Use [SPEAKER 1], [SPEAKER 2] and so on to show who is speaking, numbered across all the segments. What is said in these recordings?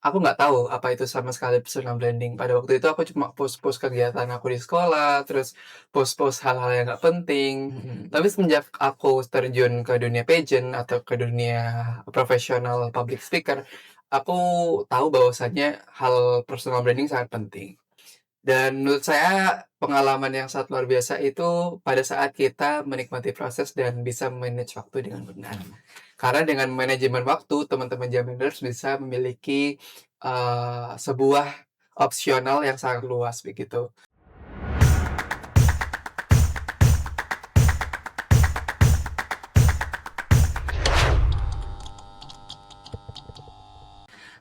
[SPEAKER 1] aku nggak tahu apa itu sama sekali personal branding. Pada waktu itu aku cuma post-post kegiatan aku di sekolah, terus post-post hal-hal yang nggak penting.
[SPEAKER 2] Mm-mm.
[SPEAKER 1] Tapi semenjak aku terjun ke dunia pageant atau ke dunia profesional public speaker, aku tahu bahwasannya hal personal branding sangat penting. Dan menurut saya pengalaman yang sangat luar biasa itu pada saat kita menikmati proses dan bisa manage waktu dengan benar. Karena dengan manajemen waktu, teman-teman Jammers bisa memiliki sebuah opsional yang sangat luas begitu.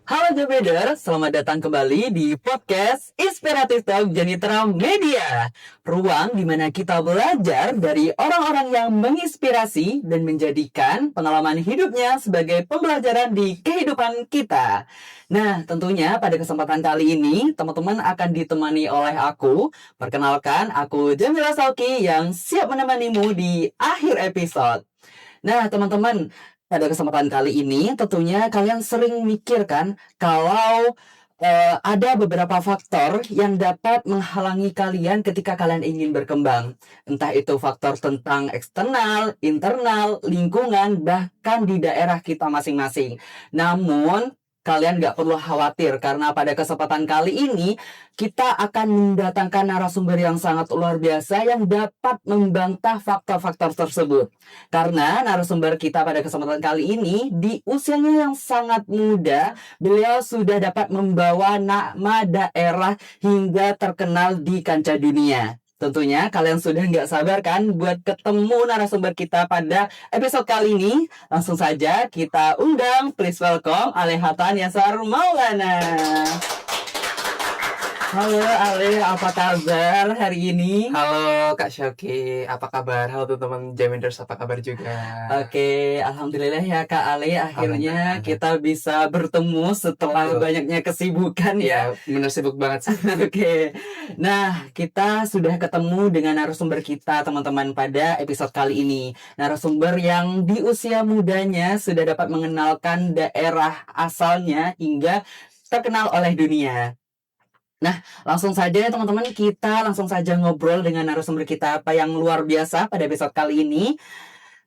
[SPEAKER 2] Halo Jobeder, selamat datang kembali di podcast Inspiratif Talk Janitra Media. Ruang di mana kita belajar dari orang-orang yang menginspirasi dan menjadikan pengalaman hidupnya sebagai pembelajaran di kehidupan kita. Nah, tentunya pada kesempatan kali ini, teman-teman akan ditemani oleh aku. Perkenalkan, aku Jamila Sauki yang siap menemanimu di akhir episode. Nah, teman-teman, pada kesempatan kali ini tentunya kalian sering mikir kan kalau ada beberapa faktor yang dapat menghalangi kalian ketika kalian ingin berkembang. Entah itu faktor tentang eksternal, internal, lingkungan, bahkan di daerah kita masing-masing. Namun, kalian nggak perlu khawatir karena pada kesempatan kali ini kita akan mendatangkan narasumber yang sangat luar biasa yang dapat membantah faktor-faktor tersebut. Karena narasumber kita pada kesempatan kali ini di usianya yang sangat muda, beliau sudah dapat membawa nama daerah hingga terkenal di kancah dunia. Tentunya kalian sudah nggak sabar kan buat ketemu narasumber kita pada episode kali ini. Langsung saja kita undang, please welcome Alehatan Yasar Maulana. Halo Ale, apa kabar hari ini?
[SPEAKER 1] Halo Kak Syauki, apa kabar? Halo teman-teman Jammers, apa kabar juga?
[SPEAKER 2] Oke, alhamdulillah ya Kak Ale, akhirnya
[SPEAKER 1] Alhamdulillah.
[SPEAKER 2] kita bisa bertemu setelah
[SPEAKER 1] Betul.
[SPEAKER 2] banyaknya kesibukan ya.
[SPEAKER 1] Ya, bener sibuk banget sih.
[SPEAKER 2] Oke, nah kita sudah ketemu dengan narasumber kita teman-teman pada episode kali ini. Narasumber yang di usia mudanya sudah dapat mengenalkan daerah asalnya hingga terkenal oleh dunia. Nah, langsung saja teman-teman, kita langsung saja ngobrol dengan narasumber kita apa yang luar biasa pada episode kali ini.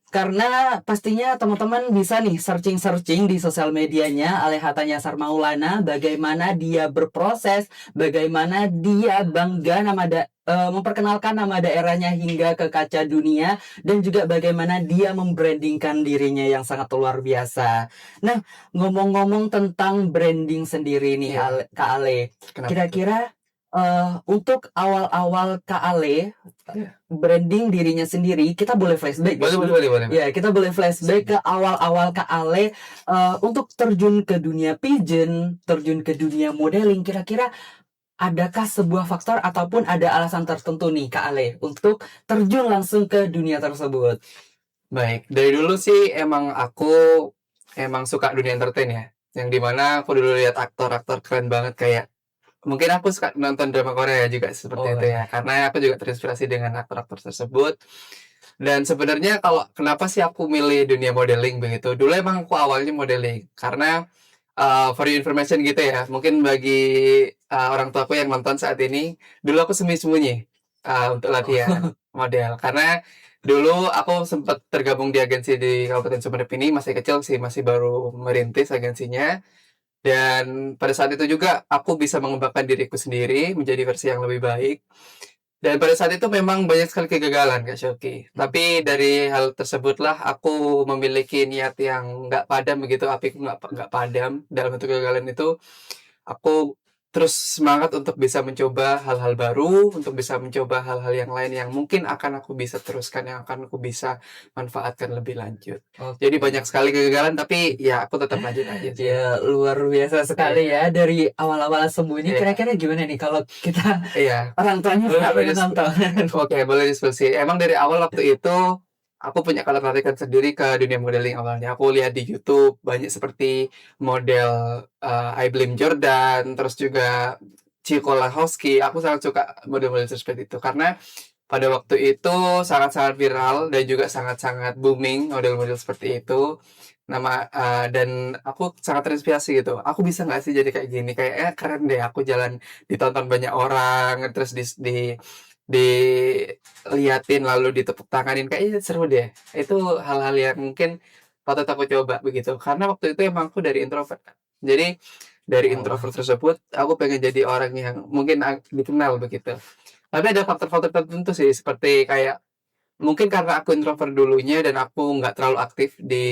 [SPEAKER 2] Karena pastinya teman-teman bisa nih searching-searching di sosial medianya Alehatan Yasar Maulana, bagaimana dia berproses, bagaimana dia bangga memperkenalkan nama daerahnya hingga ke kaca dunia, dan juga bagaimana dia membrandingkan dirinya yang sangat luar biasa. Nah, ngomong-ngomong tentang branding sendiri nih,
[SPEAKER 1] Iya.
[SPEAKER 2] Kak Ale,
[SPEAKER 1] Kenapa tuh?
[SPEAKER 2] kira-kira untuk awal-awal Kak Ale
[SPEAKER 1] Iya.
[SPEAKER 2] branding dirinya sendiri, kita boleh flashback gak
[SPEAKER 1] Boleh,
[SPEAKER 2] sih?
[SPEAKER 1] boleh, boleh, boleh.
[SPEAKER 2] Ya, kita boleh flashback ke awal-awal Kak Ale untuk terjun ke dunia pageant, terjun ke dunia modeling. Kira-kira adakah sebuah faktor ataupun ada alasan tertentu nih Kak Ale untuk terjun langsung ke dunia tersebut?
[SPEAKER 1] Baik, dari dulu sih emang suka dunia entertain ya. Yang dimana aku dulu lihat aktor-aktor keren banget kayak mungkin aku suka nonton drama Korea juga seperti
[SPEAKER 2] Oh
[SPEAKER 1] itu ya.
[SPEAKER 2] ya.
[SPEAKER 1] Karena aku juga terinspirasi dengan aktor-aktor tersebut. Dan sebenarnya kalau kenapa sih aku milih dunia modeling begitu? Dulu emang aku awalnya modeling karena for your information gitu ya. Mungkin bagi orang tua aku yang nonton saat ini, dulu aku sembunyi-sembunyi untuk latihan model karena dulu aku sempat tergabung di agensi di Kabupaten Sumeneb ini masih kecil sih, masih baru merintis agensinya. Dan pada saat itu juga aku bisa mengembangkan diriku sendiri menjadi versi yang lebih baik. Dan pada saat itu memang banyak sekali kegagalan, Kak Syauki. Tapi dari hal tersebutlah aku memiliki niat yang nggak padam begitu, apiku nggak padam dalam bentuk kegagalan itu. Aku terus semangat untuk bisa mencoba hal-hal baru, untuk bisa mencoba hal-hal yang lain yang mungkin akan aku bisa teruskan, yang akan aku bisa manfaatkan lebih lanjut. Jadi banyak
[SPEAKER 2] Oke.
[SPEAKER 1] sekali kegagalan, tapi ya aku tetap lanjut aja sih.
[SPEAKER 2] Ya, luar biasa sekali
[SPEAKER 1] Iya,
[SPEAKER 2] ya dari awal-awal sembunyi.
[SPEAKER 1] iya,
[SPEAKER 2] Kira-kira gimana nih kalau kita
[SPEAKER 1] iya.
[SPEAKER 2] orang tuanya
[SPEAKER 1] Boleh, boleh
[SPEAKER 2] pengen nonton?
[SPEAKER 1] oke, boleh diskusi. Emang dari awal waktu itu aku punya ketertarikan sendiri ke dunia modeling awalnya. Aku lihat di YouTube banyak seperti model Aiblim Jordan, terus juga Chico Lahowski. Aku sangat suka model-model seperti itu karena pada waktu itu sangat-sangat viral dan juga sangat-sangat booming model-model seperti itu. Dan aku sangat terinspirasi gitu. Aku bisa nggak sih jadi kayak gini? Kayaknya keren deh. Aku jalan ditonton banyak orang, terus diliatin lalu ditepuk tanganin, kayaknya seru deh. Itu hal-hal yang mungkin patut aku coba begitu. Karena waktu itu emang aku dari introvert kan. Jadi dari
[SPEAKER 2] Oh,
[SPEAKER 1] introvert tersebut aku pengen jadi orang yang mungkin dikenal begitu. Tapi ada faktor-faktor tertentu sih seperti kayak mungkin karena aku introvert dulunya dan aku nggak terlalu aktif di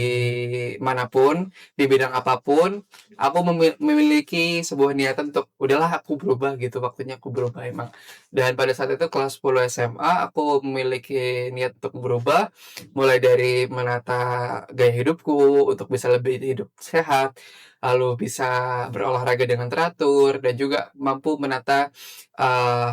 [SPEAKER 1] manapun, di bidang apapun, aku memiliki sebuah niatan untuk udahlah aku berubah gitu, waktunya aku berubah emang. Dan pada saat itu kelas 10 SMA aku memiliki niat untuk berubah, mulai dari menata gaya hidupku untuk bisa lebih hidup sehat, lalu bisa berolahraga dengan teratur dan juga mampu menata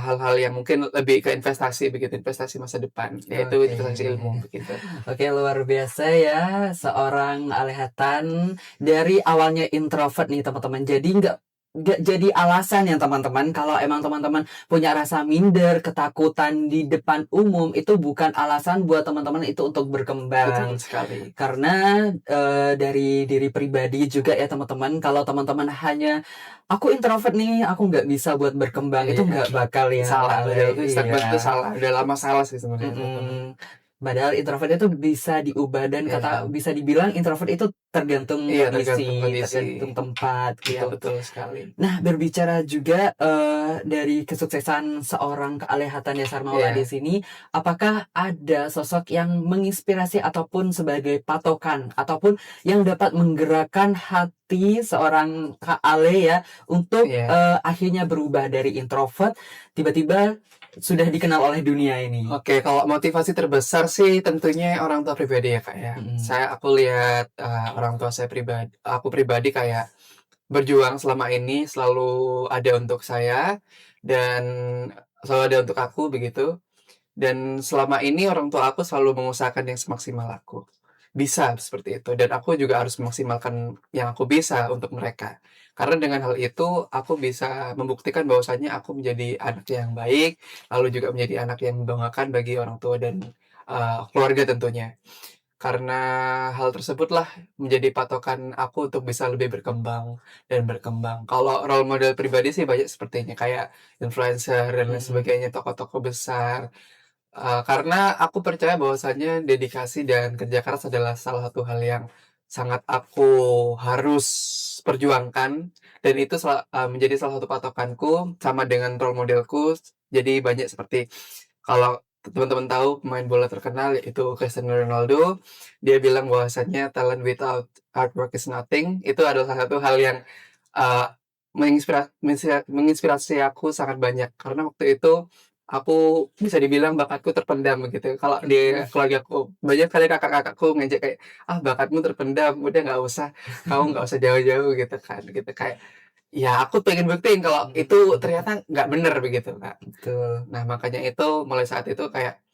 [SPEAKER 1] hal-hal yang mungkin lebih ke investasi begitu, investasi masa depan, yaitu
[SPEAKER 2] oke.
[SPEAKER 1] investasi ilmu begitu.
[SPEAKER 2] Oke, luar biasa ya seorang Alehatan dari awalnya introvert nih teman-teman. Jadi nggak jadi alasan ya teman-teman kalau emang teman-teman punya rasa minder, ketakutan di depan umum itu bukan alasan buat teman-teman itu untuk
[SPEAKER 1] Betul
[SPEAKER 2] berkembang.
[SPEAKER 1] sekali.
[SPEAKER 2] Karena dari diri pribadi juga ya teman-teman, kalau teman-teman hanya aku introvert nih, aku nggak bisa buat berkembang itu
[SPEAKER 1] Iya,
[SPEAKER 2] nggak bakal ya
[SPEAKER 1] salah
[SPEAKER 2] Kak Ale.
[SPEAKER 1] padahal itu statement itu
[SPEAKER 2] Iya.
[SPEAKER 1] salah, udah lama salah sih sebenarnya teman-teman.
[SPEAKER 2] Mm-mm. Padahal introvert itu bisa diubah dan kata
[SPEAKER 1] Iya,
[SPEAKER 2] bisa dibilang introvert itu tergantung
[SPEAKER 1] iya tergantung
[SPEAKER 2] kondisi,
[SPEAKER 1] kondisi.
[SPEAKER 2] tergantung tempat
[SPEAKER 1] Iya
[SPEAKER 2] gitu.
[SPEAKER 1] betul sekali.
[SPEAKER 2] Nah, berbicara juga dari kesuksesan seorang kealihatan Yasar Maula di
[SPEAKER 1] Iya,
[SPEAKER 2] sini, apakah ada sosok yang menginspirasi ataupun sebagai patokan ataupun yang dapat menggerakkan hati seorang Kak Ale ya untuk
[SPEAKER 1] iya.
[SPEAKER 2] akhirnya berubah dari introvert tiba-tiba sudah dikenal oleh dunia ini?
[SPEAKER 1] Oke, kalau motivasi terbesar sih tentunya orang tua pribadi ya, Kak, ya.
[SPEAKER 2] Mm-mm.
[SPEAKER 1] Aku lihat, orang tua aku pribadi kayak berjuang selama ini selalu ada untuk saya dan selalu ada untuk aku begitu. Dan selama ini orang tua aku selalu mengusahakan yang semaksimal aku bisa seperti itu, dan aku juga harus memaksimalkan yang aku bisa untuk mereka. Karena dengan hal itu aku bisa membuktikan bahwasanya aku menjadi anak yang baik, lalu juga menjadi anak yang membanggakan bagi orang tua dan, keluarga tentunya. Karena hal tersebutlah menjadi patokan aku untuk bisa lebih berkembang dan berkembang. Kalau role model pribadi sih banyak sepertinya, kayak influencer dan lain
[SPEAKER 2] Mm-mm.
[SPEAKER 1] sebagainya, tokoh-tokoh besar. Karena aku percaya bahwasanya dedikasi dan kerja keras adalah salah satu hal yang sangat aku harus perjuangkan, dan itu menjadi salah satu patokanku sama dengan role modelku. Jadi banyak seperti kalau teman-teman tahu pemain bola terkenal yaitu Cristiano Ronaldo, dia bilang bahwasanya talent without hard work is nothing. Itu adalah salah satu hal yang, eee, menginspirasi aku sangat banyak, karena waktu itu aku bisa dibilang bakatku terpendam begitu. Kalau di
[SPEAKER 2] Mm-mm.
[SPEAKER 1] keluargaku banyak kali kakak-kakakku ngejek kayak, "Ah, bakatmu terpendam, udah nggak usah, kamu nggak usah jauh-jauh," gitu kan, gitu. Kayak, ya aku pengen buktiin kalau itu ternyata nggak bener begitu, Kak.
[SPEAKER 2] Betul.
[SPEAKER 1] Nah, makanya itu mulai saat itu kayak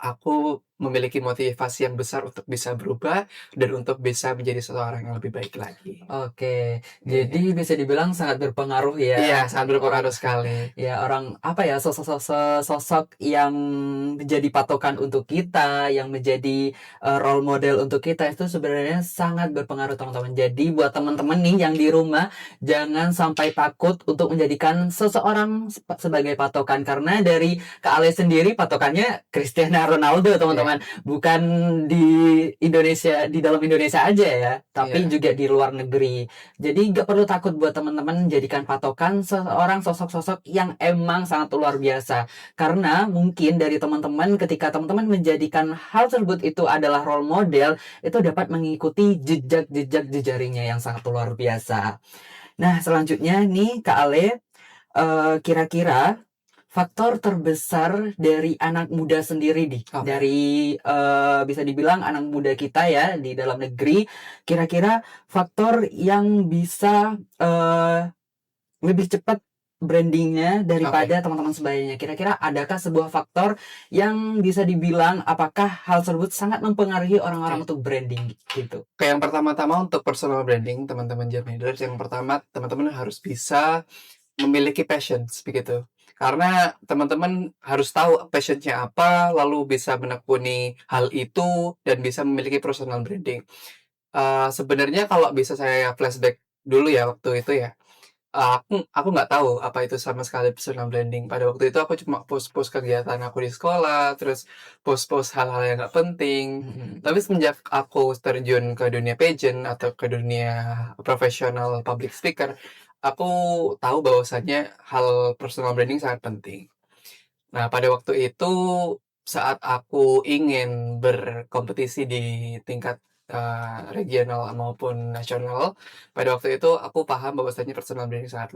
[SPEAKER 1] aku memiliki motivasi yang besar untuk bisa berubah dan untuk bisa menjadi seseorang yang lebih baik lagi.
[SPEAKER 2] Oke, jadi
[SPEAKER 1] Iya.
[SPEAKER 2] bisa dibilang sangat berpengaruh
[SPEAKER 1] Iya,
[SPEAKER 2] ya
[SPEAKER 1] sangat
[SPEAKER 2] orang
[SPEAKER 1] berpengaruh sekali.
[SPEAKER 2] ya orang apa ya sosok-sosok yang menjadi patokan untuk kita, yang menjadi role model untuk kita itu sebenarnya sangat berpengaruh teman-teman. Jadi buat teman-teman nih yang di rumah jangan sampai takut untuk menjadikan seseorang sebagai patokan karena dari Kak Ale sendiri patokannya Cristiano Ronaldo
[SPEAKER 1] Iya,
[SPEAKER 2] teman-teman, bukan di Indonesia di dalam Indonesia aja ya, tapi
[SPEAKER 1] iya,
[SPEAKER 2] juga di luar negeri. Jadi nggak perlu takut buat teman-teman jadikan patokan seorang sosok-sosok yang emang sangat luar biasa. Karena mungkin dari teman-teman ketika teman-teman menjadikan hal tersebut itu adalah role model, itu dapat mengikuti jejak-jejak jejaringnya yang sangat luar biasa. Nah, selanjutnya nih Kak Ale, kira-kira faktor terbesar dari anak muda sendiri nih,
[SPEAKER 1] oke.
[SPEAKER 2] dari bisa dibilang anak muda kita ya di dalam negeri, kira-kira faktor yang bisa lebih cepat brandingnya
[SPEAKER 1] Oke.
[SPEAKER 2] daripada teman-teman sebayanya. Kira-kira adakah sebuah faktor yang bisa dibilang apakah hal tersebut sangat mempengaruhi orang-orang
[SPEAKER 1] Oke.
[SPEAKER 2] untuk branding gitu?
[SPEAKER 1] Oke, yang pertama-tama untuk personal branding teman-teman Jam Leaders, yang pertama teman-teman harus bisa memiliki passions begitu. Karena teman-teman harus tahu passion-nya apa, lalu bisa menekuni hal itu dan bisa memiliki personal branding. Sebenarnya kalau bisa saya flashback dulu ya waktu itu ya, aku nggak tahu apa itu sama sekali personal branding. Pada waktu itu aku cuma post-post kegiatan aku di sekolah, terus post-post hal-hal yang nggak penting.
[SPEAKER 2] Mhm.
[SPEAKER 1] Tapi semenjak aku terjun ke dunia pageant atau ke dunia profesional public speaker, aku tahu bahwasannya hal personal branding sangat penting. Nah, pada waktu itu saat aku ingin berkompetisi di tingkat, regional maupun nasional, pada waktu itu aku paham bahwasanya personal branding sangat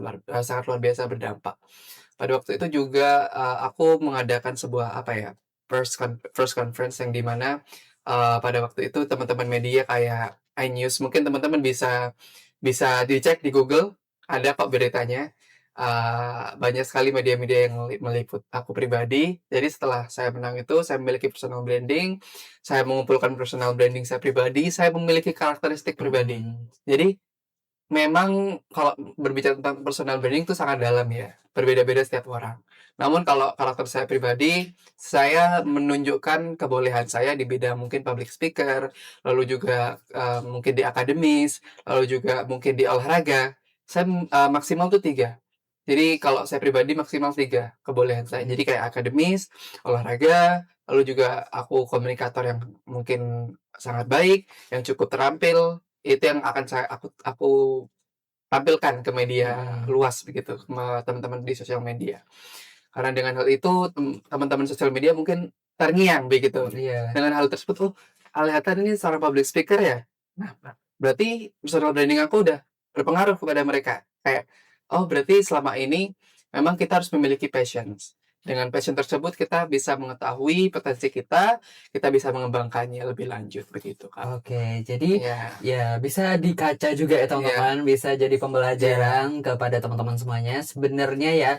[SPEAKER 1] luar biasa berdampak. Pada waktu itu juga, aku mengadakan sebuah apa ya, first conference yang di mana, pada waktu itu teman-teman media kayak iNews mungkin teman-teman bisa bisa dicek di Google, ada kok beritanya. Banyak sekali media-media yang meliput aku pribadi. Jadi setelah saya menang itu, saya memiliki personal branding, saya mengumpulkan personal branding saya pribadi, saya memiliki karakteristik pribadi.
[SPEAKER 2] Mhm.
[SPEAKER 1] Jadi memang kalau berbicara tentang personal branding itu sangat dalam ya, berbeda-beda setiap orang. Namun kalau karakter saya pribadi, saya menunjukkan kebolehan saya di bidang mungkin public speaker, lalu juga, mungkin di akademis, lalu juga mungkin di olahraga. Saya, maksimal tuh 3. Jadi kalau saya pribadi maksimal 3 kebolehan saya. Jadi kayak akademis, olahraga, lalu juga aku komunikator yang mungkin sangat baik, yang cukup terampil, itu yang akan aku tampilkan ke media
[SPEAKER 2] Mhm.
[SPEAKER 1] luas begitu, sama teman-teman di sosial media. Karena dengan hal itu teman-teman sosial media mungkin terngiang begitu.
[SPEAKER 2] Iya.
[SPEAKER 1] Dengan hal tersebut, "Oh, kelihatan ini seorang public speaker ya?" Nah, berarti personal branding aku udah berpengaruh kepada mereka. Kayak, "Oh, berarti selama ini memang kita harus memiliki passions. Dengan passion tersebut kita bisa mengetahui potensi kita, kita bisa mengembangkannya lebih lanjut." Begitu, Kak.
[SPEAKER 2] Oke, jadi
[SPEAKER 1] Iya,
[SPEAKER 2] ya bisa dikaca juga ya
[SPEAKER 1] iya,
[SPEAKER 2] teman-teman, bisa jadi
[SPEAKER 1] iya,
[SPEAKER 2] pembelajaran kepada teman-teman semuanya. Sebenarnya ya,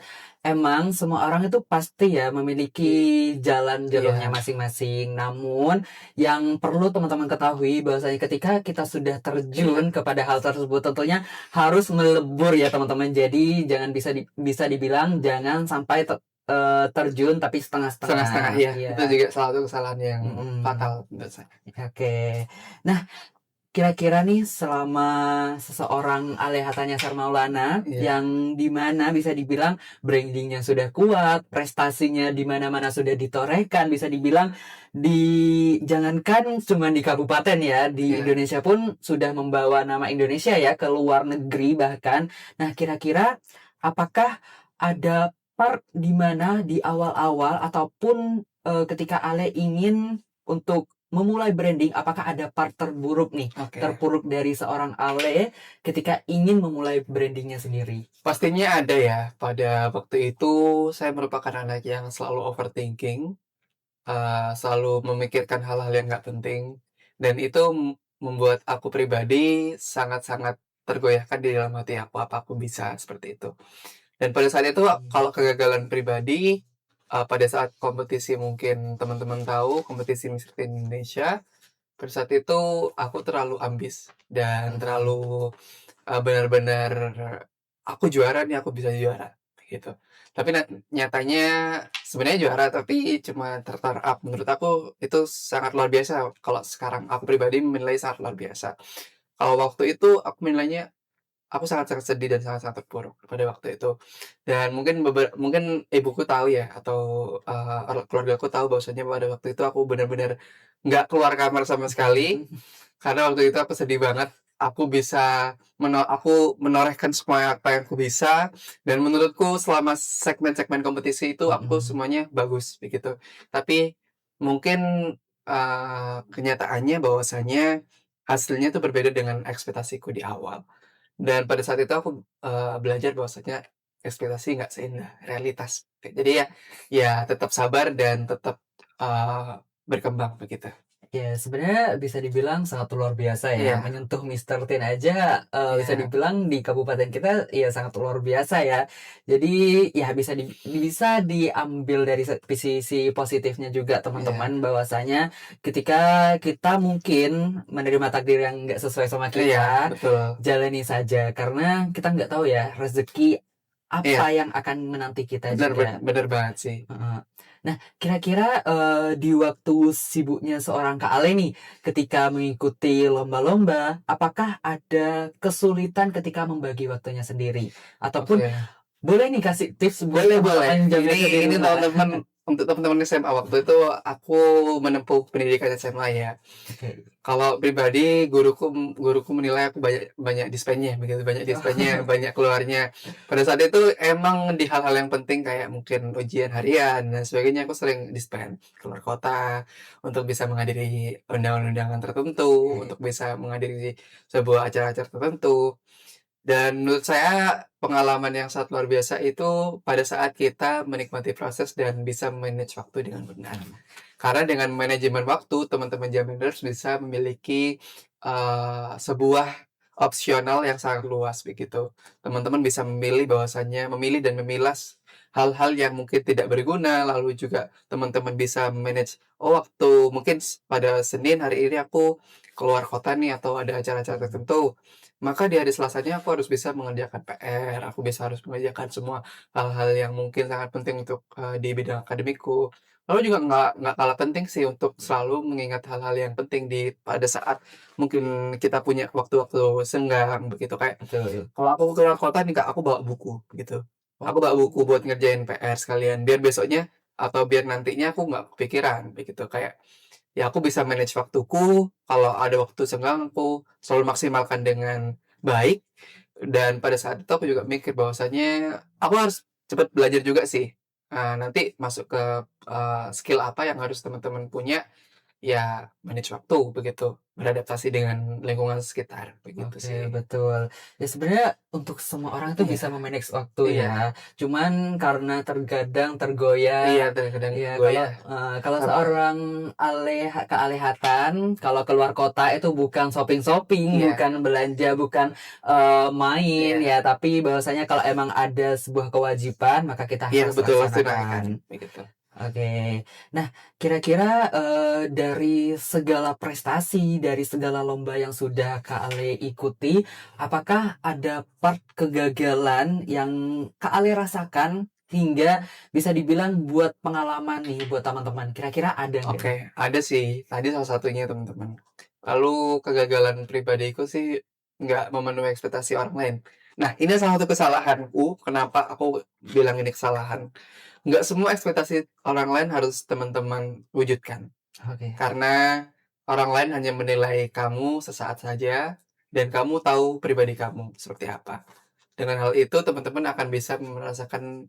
[SPEAKER 2] emang semua orang itu pasti ya memiliki jalan jalurnya
[SPEAKER 1] iya,
[SPEAKER 2] masing-masing. Namun yang perlu teman-teman ketahui bahwasanya ketika kita sudah terjun
[SPEAKER 1] iya.
[SPEAKER 2] kepada hal tersebut tentunya harus melebur ya teman-teman. Jadi jangan bisa dibilang jangan sampai terjun tapi
[SPEAKER 1] Setengah-setengah,
[SPEAKER 2] setengah-setengah.
[SPEAKER 1] iya. Itu
[SPEAKER 2] Iya.
[SPEAKER 1] juga salah satu kesalahan yang
[SPEAKER 2] Mm-mm.
[SPEAKER 1] fatal menurut saya.
[SPEAKER 2] Oke. Nah, kira-kira nih selama seseorang Hatta Nyasar Maulana
[SPEAKER 1] Iya,
[SPEAKER 2] yang dimana bisa dibilang brandingnya sudah kuat, prestasinya di mana-mana sudah ditorehkan, bisa dibilang jangankan cuma di kabupaten ya, di
[SPEAKER 1] iya.
[SPEAKER 2] Indonesia pun sudah membawa nama Indonesia ya ke luar negeri bahkan. Nah, kira-kira apakah ada part di mana di awal-awal ataupun ketika Ale ingin untuk memulai branding, apakah ada part terburuk nih,
[SPEAKER 1] Oke.
[SPEAKER 2] terpuruk dari seorang Ale ketika ingin memulai brandingnya sendiri?
[SPEAKER 1] Pastinya ada ya, pada waktu itu saya merupakan anak yang selalu overthinking, selalu memikirkan hal-hal yang nggak penting, dan itu membuat aku pribadi sangat-sangat tergoyahkan di dalam hati aku, apa aku bisa seperti itu. Dan pada saat itu
[SPEAKER 2] Hmm.
[SPEAKER 1] kalau kegagalan pribadi, pada saat kompetisi mungkin teman-teman tahu kompetisi Miss Earth Indonesia, pada saat itu aku terlalu ambis dan
[SPEAKER 2] Hmm.
[SPEAKER 1] terlalu, benar-benar, "Aku juara nih, aku bisa juara," gitu. Tapi nyatanya sebenarnya juara, tapi cuma up. Menurut aku itu sangat luar biasa kalau sekarang aku pribadi menilai sangat luar biasa. Kalau waktu itu aku menilainya aku sangat-sangat sedih dan sangat-sangat terpuruk pada waktu itu. Dan mungkin ibuku tahu ya atau, keluargaku tahu bahwasanya pada waktu itu aku benar-benar nggak keluar kamar sama sekali, karena waktu itu aku sedih banget. Aku menorehkan semua apa yang aku bisa, dan menurutku selama segmen-segmen kompetisi itu aku
[SPEAKER 2] Hmm.
[SPEAKER 1] semuanya bagus begitu. Tapi mungkin, kenyataannya bahwasanya hasilnya itu berbeda dengan ekspektasiku di awal. Dan pada saat itu aku, belajar bahwasanya ekspektasi nggak seindah realitas. Jadi ya ya tetap sabar dan tetap, berkembang begitu.
[SPEAKER 2] Ya, sebenarnya bisa dibilang sangat luar biasa ya.
[SPEAKER 1] Iya,
[SPEAKER 2] Menyentuh Mister Tin aja bisa
[SPEAKER 1] iya,
[SPEAKER 2] dibilang di kabupaten kita ya sangat luar biasa ya. Jadi ya bisa diambil dari sisi positifnya juga
[SPEAKER 1] iya,
[SPEAKER 2] teman-teman bahwasanya ketika kita mungkin menerima takdir yang nggak sesuai sama
[SPEAKER 1] iya,
[SPEAKER 2] kita,
[SPEAKER 1] betul.
[SPEAKER 2] jalani saja karena kita nggak tahu ya rezeki apa
[SPEAKER 1] Iya,
[SPEAKER 2] yang akan menanti kita
[SPEAKER 1] bener
[SPEAKER 2] juga.
[SPEAKER 1] bener banget sih.
[SPEAKER 2] Heeh. Nah, kira-kira, di waktu sibuknya seorang Kak Ale nih, ketika mengikuti lomba-lomba, apakah ada kesulitan ketika membagi waktunya sendiri? Ataupun
[SPEAKER 1] Oke.
[SPEAKER 2] boleh nih kasih tips buat
[SPEAKER 1] Boleh boleh.
[SPEAKER 2] teman-teman yang jaga di
[SPEAKER 1] Ini
[SPEAKER 2] rumah?
[SPEAKER 1] teman-teman untuk teman-teman SMA waktu itu aku menempuh pendidikan SMA ya.
[SPEAKER 2] Oke.
[SPEAKER 1] Kalau pribadi guruku menilai aku banyak banyak dispennya begitu, banyak dispennya, banyak keluarnya. Pada saat itu emang di hal-hal yang penting kayak mungkin ujian harian dan sebagainya aku sering dispen keluar kota untuk bisa menghadiri undangan-undangan tertentu,
[SPEAKER 2] Oke.
[SPEAKER 1] untuk bisa menghadiri sebuah acara-acara tertentu. Dan menurut saya pengalaman yang sangat luar biasa itu pada saat kita menikmati proses dan bisa manage waktu dengan benar. Karena dengan manajemen waktu, teman-teman Jammers bisa memiliki, sebuah opsional yang sangat luas begitu. Teman-teman bisa memilih dan memilas hal-hal yang mungkin tidak berguna, lalu juga teman-teman bisa manage, "Oh, waktu mungkin pada Senin hari ini aku keluar kota nih atau ada acara-acara tertentu, maka di hari Selasanya aku harus bisa mengerjakan PR, aku harus mengerjakan semua hal-hal yang mungkin sangat penting untuk, di bidang akademikku. Lalu juga nggak kalah penting sih untuk selalu mengingat hal-hal yang penting pada saat mungkin kita punya waktu-waktu senggang begitu, kayak
[SPEAKER 2] Betul.
[SPEAKER 1] kalau aku keluar kota nih Kak, aku bawa buku gitu. Aku bawa buku
[SPEAKER 2] Oh.
[SPEAKER 1] buat ngerjain PR sekalian, biar besoknya atau biar nantinya aku nggak kepikiran begitu, kayak ya aku bisa manage waktuku, kalau ada waktu senggang aku selalu maksimalkan dengan baik, dan pada saat itu aku juga mikir bahwasanya aku harus cepat belajar juga sih, nanti masuk ke, skill apa yang harus teman-teman punya, ya manage waktu begitu, beradaptasi dengan lingkungan sekitar, begitu
[SPEAKER 2] Oke,
[SPEAKER 1] sih.
[SPEAKER 2] betul. Ya sebenarnya untuk semua orang itu
[SPEAKER 1] Iya
[SPEAKER 2] bisa memanage waktu
[SPEAKER 1] iya
[SPEAKER 2] ya. Cuman karena terkadang tergoyah
[SPEAKER 1] iya, terkadang
[SPEAKER 2] ya kalau
[SPEAKER 1] goyah
[SPEAKER 2] kalau
[SPEAKER 1] sama
[SPEAKER 2] seorang kealehatan kalau keluar kota itu bukan shopping-shopping,
[SPEAKER 1] iya
[SPEAKER 2] bukan belanja, bukan main
[SPEAKER 1] iya
[SPEAKER 2] ya, tapi bahwasanya kalau emang ada sebuah kewajiban maka kita
[SPEAKER 1] iya,
[SPEAKER 2] harus
[SPEAKER 1] betul, harus tunaikan,
[SPEAKER 2] laksanakan.
[SPEAKER 1] begitu.
[SPEAKER 2] Oke. Nah, kira-kira, dari segala prestasi, dari segala lomba yang sudah Kak Ale ikuti, apakah ada part kegagalan yang Kak Ale rasakan hingga bisa dibilang buat pengalaman nih buat teman-teman? Kira-kira ada nggak nih?
[SPEAKER 1] Oke, ada sih. Tadi salah satunya teman-teman. Lalu kegagalan pribadiku sih nggak memenuhi ekspektasi orang lain. Nah, ini salah satu kesalahanku, kenapa aku bilang ini kesalahan. Nggak semua ekspektasi orang lain harus teman-teman wujudkan.
[SPEAKER 2] Oke.
[SPEAKER 1] Karena orang lain hanya menilai kamu sesaat saja, dan kamu tahu pribadi kamu seperti apa. Dengan hal itu teman-teman akan bisa merasakan,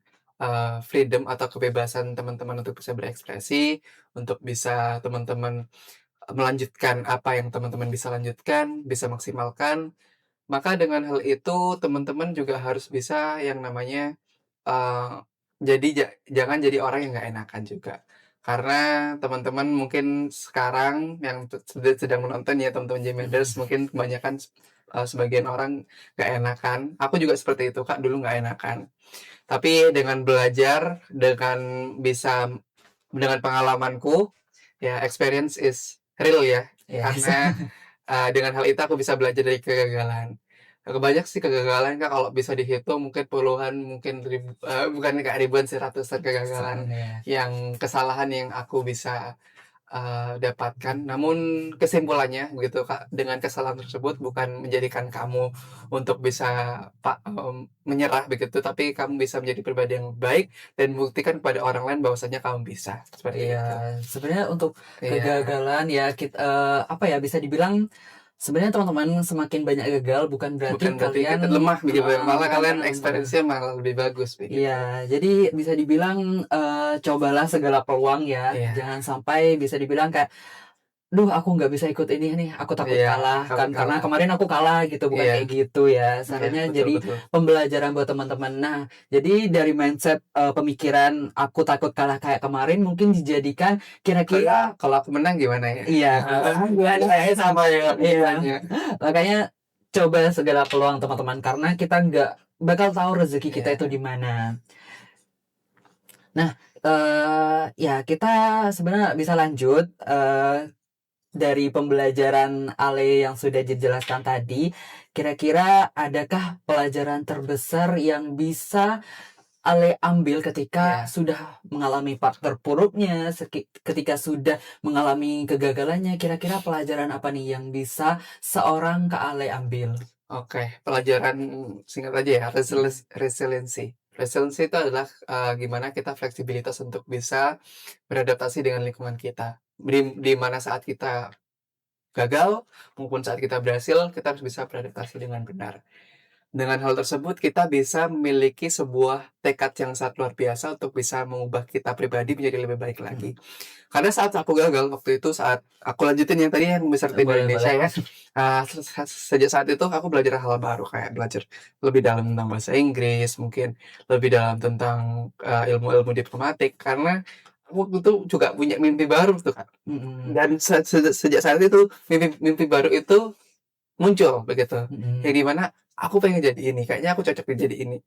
[SPEAKER 1] freedom atau kebebasan teman-teman untuk bisa berekspresi, untuk bisa teman-teman melanjutkan apa yang teman-teman bisa lanjutkan, bisa maksimalkan. Maka dengan hal itu teman-teman juga harus bisa yang namanya, eee, jadi jangan jadi orang yang nggak enakan juga. Karena teman-teman mungkin sekarang yang sedang menonton ya teman-teman
[SPEAKER 2] Mhm.
[SPEAKER 1] Gminders mungkin kebanyakan, sebagian orang nggak enakan. Aku juga seperti itu Kak, dulu nggak enakan. Tapi dengan belajar, dengan pengalamanku, ya experience is real ya,
[SPEAKER 2] Yes.
[SPEAKER 1] karena, dengan hal itu aku bisa belajar dari kegagalan. Banyak sih kegagalan Kak, kalau bisa dihitung mungkin puluhan, mungkin bukan Kak ribuan sih, ratusan kegagalan
[SPEAKER 2] Ya.
[SPEAKER 1] yang kesalahan yang aku bisa dapatkan. Namun kesimpulannya begitu Kak, dengan kesalahan tersebut bukan menjadikan kamu untuk bisa menyerah begitu, tapi kamu bisa menjadi pribadi yang baik dan membuktikan kepada orang lain bahwasanya kamu bisa, seperti
[SPEAKER 2] Iya,
[SPEAKER 1] itu.
[SPEAKER 2] sebenarnya untuk
[SPEAKER 1] Iya,
[SPEAKER 2] kegagalan ya apa ya, bisa dibilang sebenarnya teman-teman semakin banyak gagal bukan berarti
[SPEAKER 1] bukan berarti
[SPEAKER 2] kalian
[SPEAKER 1] kita lemah begitu, malah
[SPEAKER 2] bukan
[SPEAKER 1] kalian
[SPEAKER 2] kalian lemah.
[SPEAKER 1] experience-nya malah lebih bagus
[SPEAKER 2] Iya,
[SPEAKER 1] begitu.
[SPEAKER 2] jadi bisa dibilang, cobalah segala peluang ya,
[SPEAKER 1] Iya
[SPEAKER 2] jangan sampai bisa dibilang kayak, "Duh aku nggak bisa ikut ini nih, aku takut
[SPEAKER 1] iya,
[SPEAKER 2] kalah,"
[SPEAKER 1] takut
[SPEAKER 2] kan karena
[SPEAKER 1] kalah.
[SPEAKER 2] kemarin aku kalah gitu, bukan kayak
[SPEAKER 1] Iya
[SPEAKER 2] gitu ya.
[SPEAKER 1] iya,
[SPEAKER 2] Seharusnya
[SPEAKER 1] betul
[SPEAKER 2] jadi
[SPEAKER 1] betul.
[SPEAKER 2] pembelajaran buat teman-teman. Nah, jadi dari mindset, pemikiran aku takut kalah kayak kemarin mungkin dijadikan kira-kira
[SPEAKER 1] Kalau aku menang gimana ya?
[SPEAKER 2] iya,
[SPEAKER 1] Gimana ya, sama ya
[SPEAKER 2] iya,
[SPEAKER 1] pikirannya.
[SPEAKER 2] makanya coba segala peluang teman-teman, karena kita nggak bakal tahu rezeki kita itu
[SPEAKER 1] Iya,
[SPEAKER 2] di mana. Nah, ya kita sebenarnya bisa lanjut, dari pembelajaran Ale yang sudah dijelaskan tadi, kira-kira adakah pelajaran terbesar yang bisa Ale ambil ketika
[SPEAKER 1] Ya,
[SPEAKER 2] sudah mengalami part terpuruknya, ketika sudah mengalami kegagalannya, kira-kira pelajaran apa nih yang bisa seorang Kak Ale ambil?
[SPEAKER 1] oke. Pelajaran singkat aja ya,
[SPEAKER 2] Mm,
[SPEAKER 1] resiliensi. Resiliensi itu adalah gimana kita fleksibilitas untuk bisa beradaptasi dengan lingkungan kita. Di mana saat kita gagal maupun saat kita berhasil, kita harus bisa beradaptasi dengan benar. Dengan hal tersebut, kita bisa memiliki sebuah tekad yang sangat luar biasa untuk bisa mengubah kita pribadi menjadi lebih baik lagi.
[SPEAKER 2] mm.
[SPEAKER 1] Karena saat aku gagal waktu itu, saat aku lanjutin yang tadi yang besar di
[SPEAKER 2] Boleh,
[SPEAKER 1] Indonesia
[SPEAKER 2] boleh.
[SPEAKER 1] ya, sejak saat itu aku belajar hal baru, kayak belajar lebih dalam tentang bahasa Inggris, mungkin lebih dalam tentang ilmu-ilmu diplomatik, karena aku waktu itu juga punya mimpi baru tuh Kak.
[SPEAKER 2] Mm-mm,
[SPEAKER 1] Dan sejak saat itu mimpi mimpi baru itu muncul begitu, yang
[SPEAKER 2] mm-mm.
[SPEAKER 1] di mana aku pengen jadi ini, kayaknya aku cocok jadi ini.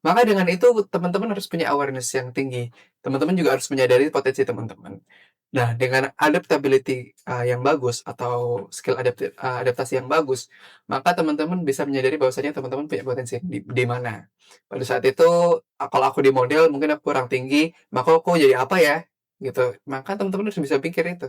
[SPEAKER 1] Maka dengan itu teman-teman harus punya awareness yang tinggi, teman-teman juga harus menyadari potensi teman-teman. Nah, dengan adaptability, yang bagus atau skill adaptasi yang bagus, maka teman-teman bisa menyadari bahwasanya teman-teman punya potensi di mana. Pada saat itu, kalau aku di model mungkin aku kurang tinggi, maka aku jadi apa ya? Gitu. Maka teman-teman harus bisa pikir itu.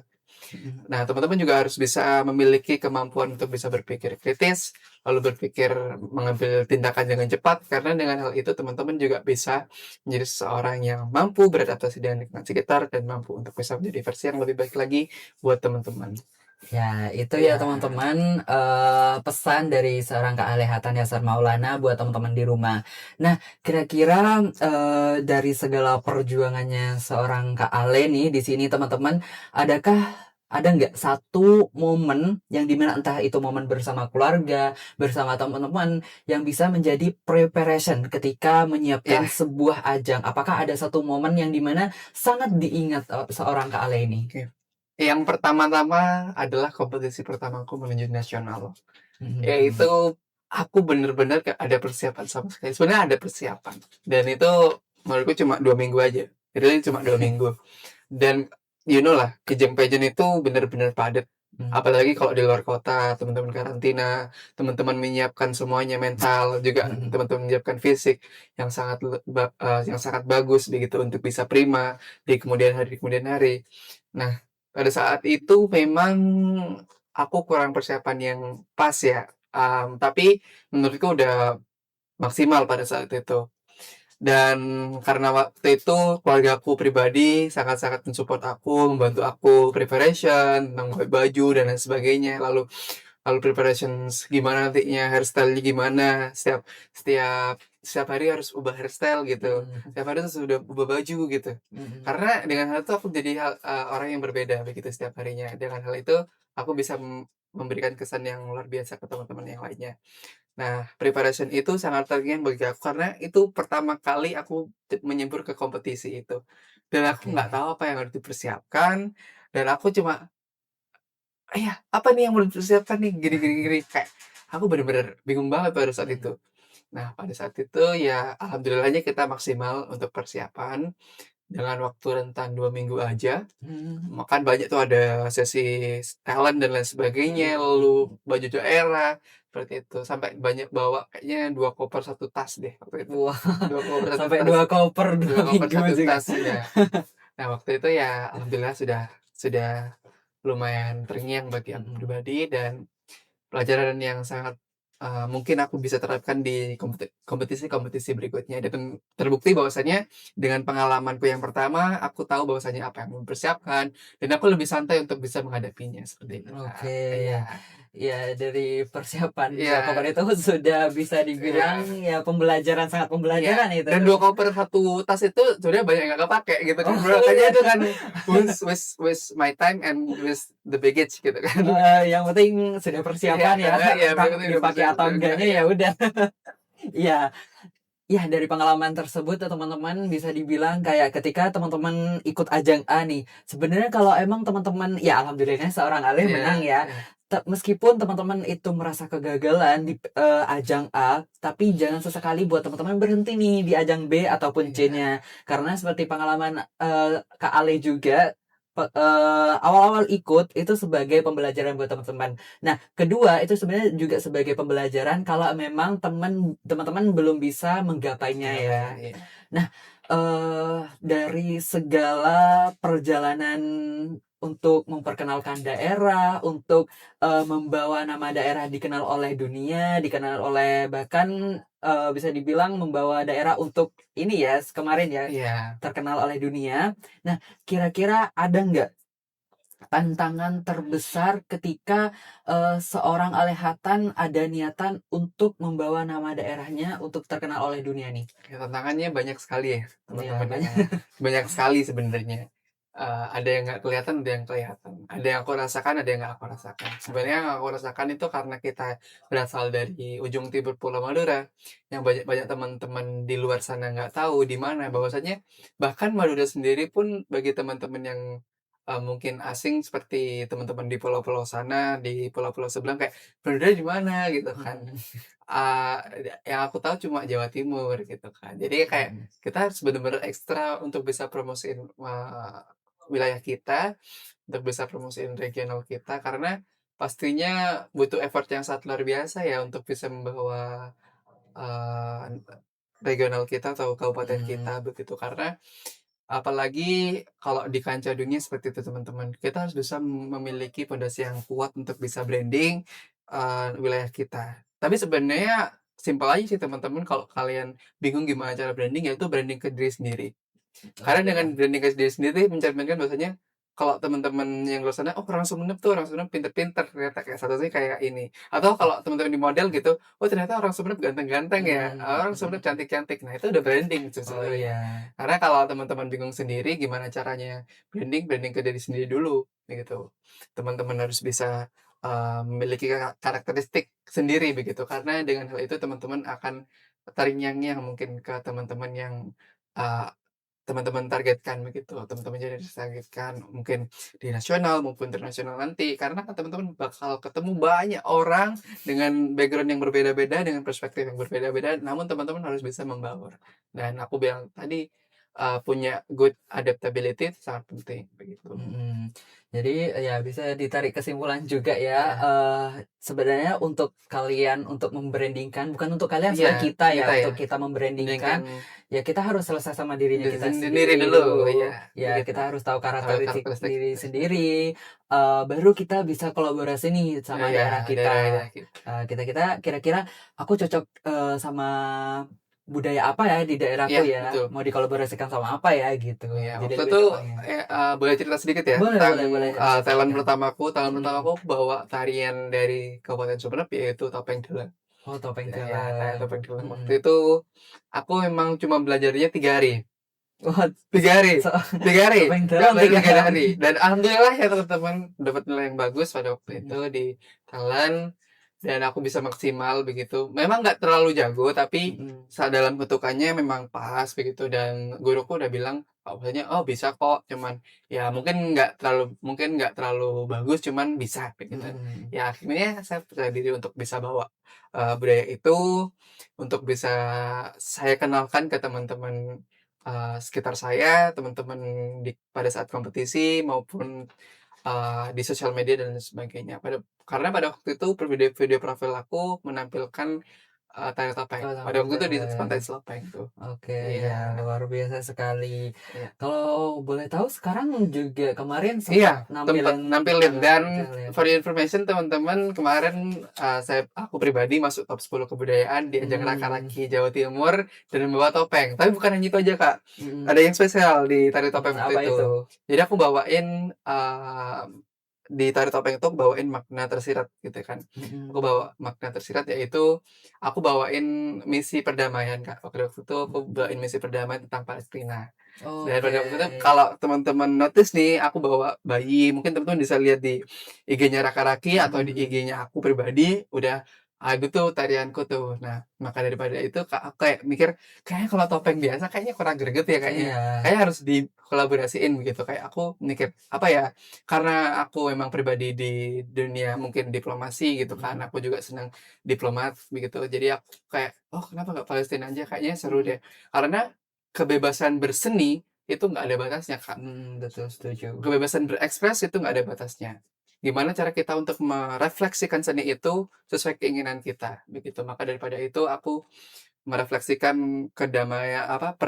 [SPEAKER 2] Mm-mm.
[SPEAKER 1] Nah, teman-teman juga harus bisa memiliki kemampuan untuk bisa berpikir kritis, lalu berpikir mengambil tindakan dengan cepat, karena dengan hal itu teman-teman juga bisa menjadi seseorang yang mampu beradaptasi dengan lingkungan sekitar dan mampu untuk bisa menjadi versi yang lebih baik lagi buat teman-teman.
[SPEAKER 2] Ya, itu ya
[SPEAKER 1] Ya,
[SPEAKER 2] teman-teman, pesan dari seorang Kak Ale Hatan Yasar Maulana buat teman-teman di rumah. Nah, kira-kira dari segala perjuangannya seorang Kak Ale nih di sini teman-teman, ada nggak satu momen yang dimana entah itu momen bersama keluarga, bersama teman-teman yang bisa menjadi preparation ketika menyiapkan
[SPEAKER 1] ya,
[SPEAKER 2] sebuah ajang? Apakah ada satu momen yang dimana sangat diingat seorang Kak Ale ini?
[SPEAKER 1] oke. Yang pertama-tama adalah kompetisi pertamaku menuju nasional,
[SPEAKER 2] Mhm.
[SPEAKER 1] yaitu aku bener-bener gak ada persiapan sama sekali. Sebenarnya ada persiapan, dan itu menurutku cuma 2 minggu aja. Jadi cuma 2 minggu. Dan lah, Kijang Pageant itu benar-benar padat.
[SPEAKER 2] Mhm.
[SPEAKER 1] Apalagi kalau di luar kota, teman-teman karantina, teman-teman menyiapkan semuanya mental, juga
[SPEAKER 2] Mhm.
[SPEAKER 1] teman-teman menyiapkan fisik yang sangat bagus begitu untuk bisa prima di kemudian hari. Nah, pada saat itu memang aku kurang persiapan yang pas ya. Tapi menurutku udah maksimal pada saat itu. Dan karena waktu itu keluargaku pribadi sangat-sangat mensupport aku, membantu aku preparation, tentang baju dan lain sebagainya. Lalu lalu preparations gimana nantinya, hairstyle-nya gimana, setiap setiap setiap hari harus ubah hairstyle gitu.
[SPEAKER 2] Mhm.
[SPEAKER 1] Setiap hari harus sudah ubah baju gitu.
[SPEAKER 2] Mhm.
[SPEAKER 1] Karena dengan hal itu aku jadi orang yang berbeda begitu setiap harinya. Dengan hal itu aku bisa memberikan kesan yang luar biasa ke teman-teman yang lainnya. Nah, preparation itu sangat terngiang bagi aku karena itu pertama kali aku menyebur ke kompetisi itu. Dan aku nggak
[SPEAKER 2] Oke.
[SPEAKER 1] tahu apa yang harus dipersiapkan, dan aku cuma, "Iya, apa nih yang mau dipersiapkan nih? Gini gini gini." Kayak aku bener-bener bingung banget pada saat itu.
[SPEAKER 2] Mhm.
[SPEAKER 1] Nah, pada saat itu ya alhamdulillahnya kita maksimal untuk persiapan dengan waktu rentan 2 minggu aja.
[SPEAKER 2] Mmm.
[SPEAKER 1] Kan banyak tuh ada sesi talent dan lain sebagainya, lalu
[SPEAKER 2] Mhm.
[SPEAKER 1] baju daerah, seperti itu. Sampai banyak bawa kayaknya 2 koper 1 tas deh waktu itu.
[SPEAKER 2] Wah,
[SPEAKER 1] 2 koper 1
[SPEAKER 2] sampai
[SPEAKER 1] tas
[SPEAKER 2] 2 koper
[SPEAKER 1] 2
[SPEAKER 2] 2
[SPEAKER 1] koper
[SPEAKER 2] minggu
[SPEAKER 1] 1
[SPEAKER 2] juga.
[SPEAKER 1] tas, ya. Nah, waktu itu ya alhamdulillah sudah lumayan terngiang bagi aku
[SPEAKER 2] Mhm.
[SPEAKER 1] pribadi, dan pelajaran yang sangat, mungkin aku bisa terapkan di kompetisi-kompetisi berikutnya, dan terbukti bahwasanya dengan pengalamanku yang pertama, aku tahu bahwasanya apa yang mempersiapkan, dan aku lebih santai untuk bisa menghadapinya, seperti itu,
[SPEAKER 2] Oke.
[SPEAKER 1] Kak. Iya,
[SPEAKER 2] Ya, dari persiapan 2 koper
[SPEAKER 1] iya,
[SPEAKER 2] itu sudah bisa dibilang
[SPEAKER 1] iya,
[SPEAKER 2] ya pembelajaran, sangat
[SPEAKER 1] iya,
[SPEAKER 2] pembelajaran itu.
[SPEAKER 1] dan 2 koper 1 tas itu sebenarnya banyak yang nggak kepakai gitu kan,
[SPEAKER 2] Oh,
[SPEAKER 1] makanya
[SPEAKER 2] iya.
[SPEAKER 1] itu kan waste my time and waste the baggage gitu kan.
[SPEAKER 2] Yang penting sudah
[SPEAKER 1] Iya,
[SPEAKER 2] persiapan ya,
[SPEAKER 1] iya,
[SPEAKER 2] entah
[SPEAKER 1] berarti udah
[SPEAKER 2] dipakai atau
[SPEAKER 1] udah enggak
[SPEAKER 2] enggaknya
[SPEAKER 1] ya.
[SPEAKER 2] ya udah. Iya. Ya, dari pengalaman tersebut ya teman-teman bisa dibilang kayak ketika teman-teman ikut ajang A nih, sebenarnya kalau emang teman-teman ya alhamdulillahnya seorang Alif
[SPEAKER 1] Iya,
[SPEAKER 2] menang ya.
[SPEAKER 1] iya,
[SPEAKER 2] Meskipun teman-teman itu merasa kegagalan di ajang A, tapi jangan sesekali buat teman-teman berhenti nih di ajang B ataupun
[SPEAKER 1] iya,
[SPEAKER 2] C-nya. Karena seperti pengalaman Kak Ale juga, awal-awal ikut itu sebagai pembelajaran buat teman-teman. Nah, kedua itu sebenarnya juga sebagai pembelajaran kalau memang teman-teman belum bisa menggapainya ya.
[SPEAKER 1] Menggapai, iya.
[SPEAKER 2] Nah, dari segala perjalanan untuk memperkenalkan daerah, untuk membawa nama daerah dikenal oleh dunia, dikenal oleh bahkan bisa dibilang membawa daerah untuk ini ya, kemarin ya,
[SPEAKER 1] Iya.
[SPEAKER 2] terkenal oleh dunia. Nah, kira-kira ada nggak tantangan terbesar ketika seorang Alehatan ada niatan untuk membawa nama daerahnya untuk terkenal oleh dunia nih?
[SPEAKER 1] Ya, tantangannya banyak sekali ya,
[SPEAKER 2] Ya,
[SPEAKER 1] teman-teman ya.
[SPEAKER 2] banyak.
[SPEAKER 1] Banyak sekali sebenarnya. Ada yang nggak kelihatan, ada yang kelihatan. Ada yang aku rasakan, ada yang nggak aku rasakan. Sebenarnya yang aku rasakan itu karena kita berasal dari ujung timur Pulau Madura, yang banyak-banyak teman-teman di luar sana nggak tahu di mana, bahwasanya bahkan Madura sendiri pun bagi teman-teman yang mungkin asing seperti teman-teman di pulau-pulau sana, di pulau-pulau sebelah kayak Madura di mana gitu kan.
[SPEAKER 2] Mm,
[SPEAKER 1] Yang aku tahu cuma Jawa Timur gitu kan. Jadi kayak
[SPEAKER 2] mm,
[SPEAKER 1] kita harus bener-bener ekstra untuk bisa promosiin, wilayah kita, untuk bisa promosiin regional kita, karena pastinya butuh effort yang sangat luar biasa ya untuk bisa membawa, eee, regional kita atau kabupaten
[SPEAKER 2] mm,
[SPEAKER 1] kita begitu. Karena apalagi kalau di kancah dunia seperti itu teman-teman, kita harus bisa memiliki pondasi yang kuat untuk bisa branding, wilayah kita. Tapi sebenarnya simpel aja sih teman-teman, kalau kalian bingung gimana cara branding, yaitu branding ke diri sendiri. Karena dengan
[SPEAKER 2] oke.
[SPEAKER 1] branding ke diri sendiri mencerminkan bahwasanya kalau teman-teman yang luar sana, "Oh, orang Sumenep tuh, orang Sumenep pinter-pinter ternyata kayak statusnya kayak ini." Atau kalau teman-teman di model gitu, "Oh, ternyata orang Sumenep ganteng-ganteng ya,
[SPEAKER 2] Mm,
[SPEAKER 1] orang Sumenep cantik-cantik." Nah, itu udah branding itu
[SPEAKER 2] oh
[SPEAKER 1] sebenarnya.
[SPEAKER 2] iya.
[SPEAKER 1] Karena kalau teman-teman bingung sendiri gimana caranya branding, branding ke diri sendiri dulu, gitu. Teman-teman harus bisa, memiliki karakteristik sendiri begitu, karena dengan hal itu teman-teman akan terngiang-ngiang mungkin ke teman-teman yang, eee teman-teman targetkan begitu, teman-teman jadi targetkan mungkin di nasional maupun internasional nanti, karena kan teman-teman bakal ketemu banyak orang dengan background yang berbeda-beda, dengan perspektif yang berbeda-beda, namun teman-teman harus bisa membaur. Dan aku bilang tadi, punya good adaptability itu sangat penting, begitu.
[SPEAKER 2] Mm. Jadi ya bisa ditarik kesimpulan juga ya,
[SPEAKER 1] Iya,
[SPEAKER 2] sebenarnya untuk kalian untuk membrandingkan, bukan untuk kalian
[SPEAKER 1] iya,
[SPEAKER 2] sebenarnya kita ya,
[SPEAKER 1] kita ya,
[SPEAKER 2] untuk kita membrandingkan,
[SPEAKER 1] mendingan
[SPEAKER 2] ya kita harus selesai sama dirinya
[SPEAKER 1] diri
[SPEAKER 2] kita
[SPEAKER 1] sendiri
[SPEAKER 2] sendiri
[SPEAKER 1] dulu, iya,
[SPEAKER 2] dulu. Ya
[SPEAKER 1] begitu.
[SPEAKER 2] kita harus tahu
[SPEAKER 1] Tahu
[SPEAKER 2] karakteristik
[SPEAKER 1] karakteristik
[SPEAKER 2] diri
[SPEAKER 1] kita sendiri.
[SPEAKER 2] sendiri, baru kita bisa kolaborasi nih sama
[SPEAKER 1] Iya,
[SPEAKER 2] daerah kita.
[SPEAKER 1] daerah-daerah kita.
[SPEAKER 2] Kita kita kira-kira aku cocok sama budaya apa ya di daerahku
[SPEAKER 1] Iya,
[SPEAKER 2] ya,
[SPEAKER 1] betul.
[SPEAKER 2] mau dikolaborasikan sama apa ya gitu.
[SPEAKER 1] Iya,
[SPEAKER 2] Jadi
[SPEAKER 1] waktu
[SPEAKER 2] lebih
[SPEAKER 1] itu,
[SPEAKER 2] tepatnya.
[SPEAKER 1] boleh cerita sedikit ya
[SPEAKER 2] Boleh
[SPEAKER 1] tentang,
[SPEAKER 2] boleh boleh,
[SPEAKER 1] talent
[SPEAKER 2] silakan.
[SPEAKER 1] pertamaku. Talent
[SPEAKER 2] Mhm.
[SPEAKER 1] pertamaku aku bawa tarian dari Kabupaten Sumenep, yaitu Topeng Dalam.
[SPEAKER 2] Oh, Topeng
[SPEAKER 1] Ya, tarian
[SPEAKER 2] Jalan.
[SPEAKER 1] Topeng Dalam. Waktu
[SPEAKER 2] Mhm.
[SPEAKER 1] itu aku memang cuma belajarnya 3 hari.
[SPEAKER 2] Wah,
[SPEAKER 1] 3 hari,
[SPEAKER 2] so
[SPEAKER 1] 3 hari,
[SPEAKER 2] Topeng
[SPEAKER 1] Kak,
[SPEAKER 2] Jalan
[SPEAKER 1] baru
[SPEAKER 2] 3
[SPEAKER 1] 3
[SPEAKER 2] hari.
[SPEAKER 1] hari, dan alhamdulillah ya teman-teman dapat nilai yang bagus pada waktu itu
[SPEAKER 2] Mhm.
[SPEAKER 1] di talent, dan aku bisa maksimal begitu. Memang nggak terlalu jago, tapi
[SPEAKER 2] Mhm.
[SPEAKER 1] dalam bentukannya memang pas begitu, dan guruku udah bilang bahwasanya, "Oh, bisa kok, cuman ya mungkin nggak terlalu bagus, cuman bisa," begitu.
[SPEAKER 2] Mhm.
[SPEAKER 1] Ya akhirnya saya percaya diri untuk bisa bawa, budaya itu, untuk bisa saya kenalkan ke teman-teman sekitar saya, teman-teman pada saat kompetisi maupun, di sosial media dan sebagainya. Karena pada waktu itu video profil aku menampilkan, tari topeng.
[SPEAKER 2] Oh,
[SPEAKER 1] Pada
[SPEAKER 2] Topeng
[SPEAKER 1] waktu itu di
[SPEAKER 2] Jalan.
[SPEAKER 1] Pantai Selopeng tuh.
[SPEAKER 2] Oke, ya
[SPEAKER 1] Iya,
[SPEAKER 2] luar biasa sekali.
[SPEAKER 1] iya.
[SPEAKER 2] Kalau boleh tahu sekarang juga kemarin
[SPEAKER 1] Iya,
[SPEAKER 2] sempat
[SPEAKER 1] tempat
[SPEAKER 2] nampilin
[SPEAKER 1] nampilin,
[SPEAKER 2] tari
[SPEAKER 1] dan
[SPEAKER 2] Jalan.
[SPEAKER 1] for your information teman-teman, kemarin, aku pribadi masuk top 10 kebudayaan di ajang
[SPEAKER 2] Mhm.
[SPEAKER 1] Raka-Raki Jawa Timur dan membawa topeng. Tapi bukan hanya itu aja, Kak. Ada
[SPEAKER 2] Mhm.
[SPEAKER 1] yang spesial di tari topeng waktu
[SPEAKER 2] Apa
[SPEAKER 1] itu.
[SPEAKER 2] itu?
[SPEAKER 1] Jadi aku bawain, di tari topeng itu aku bawain makna tersirat gitu kan. Aku
[SPEAKER 2] Mhm.
[SPEAKER 1] bawa makna tersirat, yaitu aku bawain misi perdamaian, Kak. Waktu itu aku bawain misi perdamaian tentang Palestina. Dan
[SPEAKER 2] Oke.
[SPEAKER 1] pada waktu itu kalau teman-teman notice nih, aku bawa bayi, mungkin teman-teman bisa lihat di IG-nya Raka-Raki atau di
[SPEAKER 2] Mhm.
[SPEAKER 1] IG-nya aku pribadi, udah ada tuh tarianku tuh. Nah, maka daripada itu aku kayak mikir, kayaknya kalau topeng biasa kayaknya kurang greget ya kayaknya.
[SPEAKER 2] Iya.
[SPEAKER 1] Kayaknya harus dikolaborasiin begitu. Kayak aku mikir, apa ya, karena aku memang pribadi di dunia mungkin diplomasi gitu kan,
[SPEAKER 2] Mhm.
[SPEAKER 1] aku juga senang diplomat begitu. Jadi aku kayak, "Oh, kenapa nggak Palestina aja? Kayaknya seru
[SPEAKER 2] Mhm.
[SPEAKER 1] deh." Karena kebebasan berseni itu nggak ada batasnya, Kak.
[SPEAKER 2] Betul, setuju.
[SPEAKER 1] Kebebasan berekspresi itu nggak ada batasnya. Gimana cara kita untuk merefleksikan seni itu sesuai keinginan kita, begitu. Maka daripada itu aku merefleksikan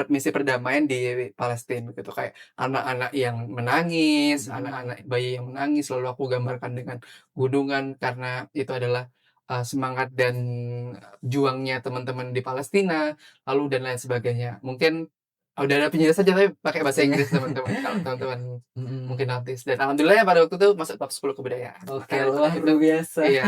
[SPEAKER 1] misi perdamaian di Palestina begitu, kayak anak-anak yang menangis,
[SPEAKER 2] Mhm.
[SPEAKER 1] anak-anak bayi yang menangis selalu aku gambarkan dengan gunungan karena itu adalah, semangat dan juangnya teman-teman di Palestina, lalu dan lain sebagainya. Mungkin udah ada penjelasan aja tapi pakai bahasa
[SPEAKER 2] Iya.
[SPEAKER 1] Inggris teman-teman, kalau teman-teman mungkin
[SPEAKER 2] Mhm.
[SPEAKER 1] notice dan alhamdulillah ya pada waktu itu masuk top 10 kebudayaan. Maka
[SPEAKER 2] Oke,
[SPEAKER 1] daripada
[SPEAKER 2] luar
[SPEAKER 1] itu
[SPEAKER 2] biasa.
[SPEAKER 1] iya,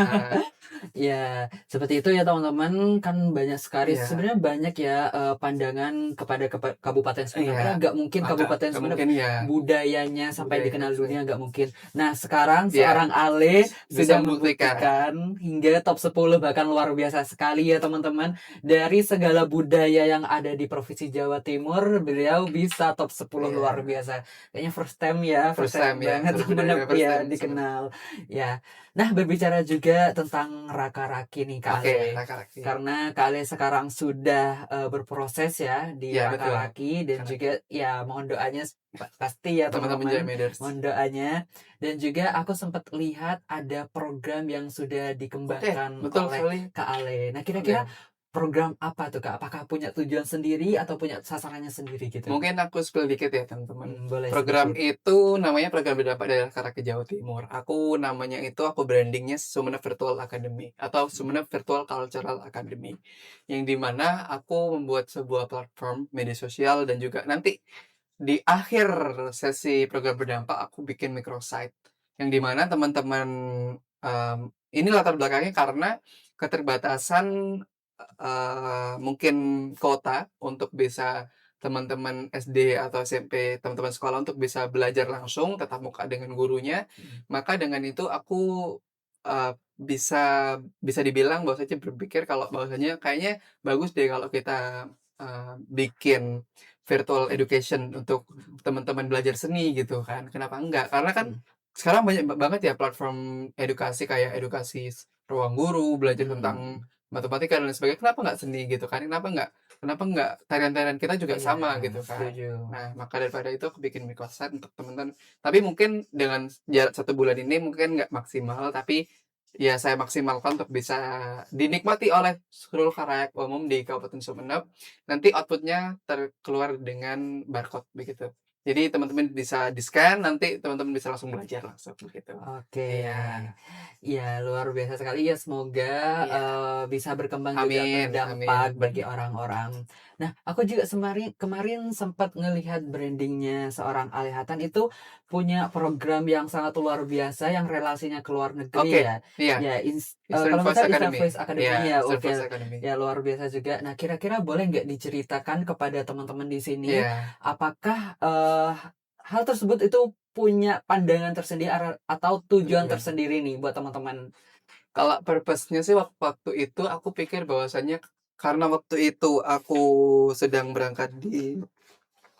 [SPEAKER 2] Ya, seperti itu ya teman-teman. Kan banyak sekali,
[SPEAKER 1] iya.
[SPEAKER 2] sebenarnya banyak ya pandangan kepada Kabupaten Sumeneb.
[SPEAKER 1] Iya,
[SPEAKER 2] Karena nggak mungkin Kabupaten
[SPEAKER 1] nggak
[SPEAKER 2] Sumeneb
[SPEAKER 1] mungkin ya,
[SPEAKER 2] budayanya sampai
[SPEAKER 1] budaya
[SPEAKER 2] dikenal
[SPEAKER 1] saya.
[SPEAKER 2] dunia, nggak mungkin. Nah, sekarang
[SPEAKER 1] Iya,
[SPEAKER 2] seorang Ale
[SPEAKER 1] bisa
[SPEAKER 2] sudah
[SPEAKER 1] membuktikan.
[SPEAKER 2] membuktikan hingga top 10, bahkan luar biasa sekali ya teman-teman. Dari segala budaya yang ada di Provinsi Jawa Timur, beliau bisa top 10, luar
[SPEAKER 1] Iya,
[SPEAKER 2] biasa. Kayaknya first time ya, first
[SPEAKER 1] first
[SPEAKER 2] time
[SPEAKER 1] time ya,
[SPEAKER 2] banget
[SPEAKER 1] berbeda
[SPEAKER 2] Sumeneb
[SPEAKER 1] dengan first
[SPEAKER 2] ya
[SPEAKER 1] time sebenarnya.
[SPEAKER 2] dikenal. Ya. Nah, berbicara juga tentang Raka-Raki nih Kak
[SPEAKER 1] Oke,
[SPEAKER 2] Ale.
[SPEAKER 1] laki-laki.
[SPEAKER 2] Karena Kak Ale sekarang sudah berproses ya di
[SPEAKER 1] Ya betul,
[SPEAKER 2] Raka-Raki, dan
[SPEAKER 1] karena
[SPEAKER 2] juga ya mohon doanya pasti ya
[SPEAKER 1] teman-teman
[SPEAKER 2] teman-teman,
[SPEAKER 1] Jameders.
[SPEAKER 2] mohon doanya. Dan juga aku sempat lihat ada program yang sudah
[SPEAKER 1] Oke,
[SPEAKER 2] dikembangkan
[SPEAKER 1] betul
[SPEAKER 2] oleh
[SPEAKER 1] sekali.
[SPEAKER 2] Kak Ale. Nah, kira-kira
[SPEAKER 1] Oke,
[SPEAKER 2] program apa tuh Kak? Apakah punya tujuan sendiri atau punya sasarannya sendiri gitu?
[SPEAKER 1] mungkin aku spill dikit ya teman-teman.
[SPEAKER 2] Boleh
[SPEAKER 1] Program
[SPEAKER 2] sedikit.
[SPEAKER 1] itu namanya program berdampak dari Karaki Jawa Timur. Aku brandingnya Sumeneb Virtual Academy atau Sumeneb Virtual Cultural Academy. Yang dimana aku membuat sebuah platform media sosial dan juga nanti di akhir sesi program berdampak aku bikin microsite. Yang dimana teman-teman ini latar belakangnya karena keterbatasan mungkin kuota untuk bisa teman-teman SD atau SMP, teman-teman sekolah untuk bisa belajar langsung tatap muka dengan gurunya. Maka dengan itu aku, bisa bisa dibilang bahwasanya berpikir kalau bahwasanya kayaknya bagus deh kalau kita, bikin virtual education untuk teman-teman belajar seni gitu kan, kenapa enggak? Karena kan
[SPEAKER 2] Mhm.
[SPEAKER 1] sekarang banyak banget ya platform edukasi kayak edukasi ruang guru, belajar tentang
[SPEAKER 2] Mhm.
[SPEAKER 1] matematika dan lain sebagainya, kenapa nggak seni gitu kan? Kenapa nggak tarian-tarian kita juga
[SPEAKER 2] Iya,
[SPEAKER 1] sama gitu kan?
[SPEAKER 2] setuju.
[SPEAKER 1] Nah, maka daripada itu aku bikin microsite untuk teman-teman tapi mungkin dengan jarak 1 bulan ini mungkin nggak maksimal, tapi ya saya maksimalkan untuk bisa dinikmati oleh seluruh khalayak umum di Kabupaten Sumeneb. Nanti output-nya keluar dengan barcode begitu. Jadi teman-teman bisa di-scan, nanti teman-teman bisa langsung belajar langsung begitu.
[SPEAKER 2] Oke.
[SPEAKER 1] Iya,
[SPEAKER 2] Ya, luar biasa sekali ya, semoga
[SPEAKER 1] iya.
[SPEAKER 2] bisa berkembang juga
[SPEAKER 1] Amin
[SPEAKER 2] berdampak
[SPEAKER 1] amin,
[SPEAKER 2] bagi orang-orang. Nah, aku juga kemarin sempat ngelihat brandingnya seorang Alihatan itu punya program yang sangat luar biasa yang relasinya ke luar negeri
[SPEAKER 1] Oke,
[SPEAKER 2] ya.
[SPEAKER 1] iya,
[SPEAKER 2] Ya,
[SPEAKER 1] Eastern
[SPEAKER 2] kalau nggak
[SPEAKER 1] Voice
[SPEAKER 2] salah Eastern
[SPEAKER 1] Academy.
[SPEAKER 2] Voice
[SPEAKER 1] Iya,
[SPEAKER 2] Academy ya.
[SPEAKER 1] Eastern
[SPEAKER 2] Oke.
[SPEAKER 1] Voice Academy.
[SPEAKER 2] Ya, luar biasa juga. Nah, kira-kira boleh nggak diceritakan kepada teman-teman di sini,
[SPEAKER 1] Iya,
[SPEAKER 2] apakah hal tersebut itu punya pandangan tersendiri atau tujuan
[SPEAKER 1] tujuan.
[SPEAKER 2] tersendiri nih buat teman-teman?
[SPEAKER 1] Kalau purpose-nya sih waktu itu aku pikir bahwasanya karena waktu itu aku sedang berangkat di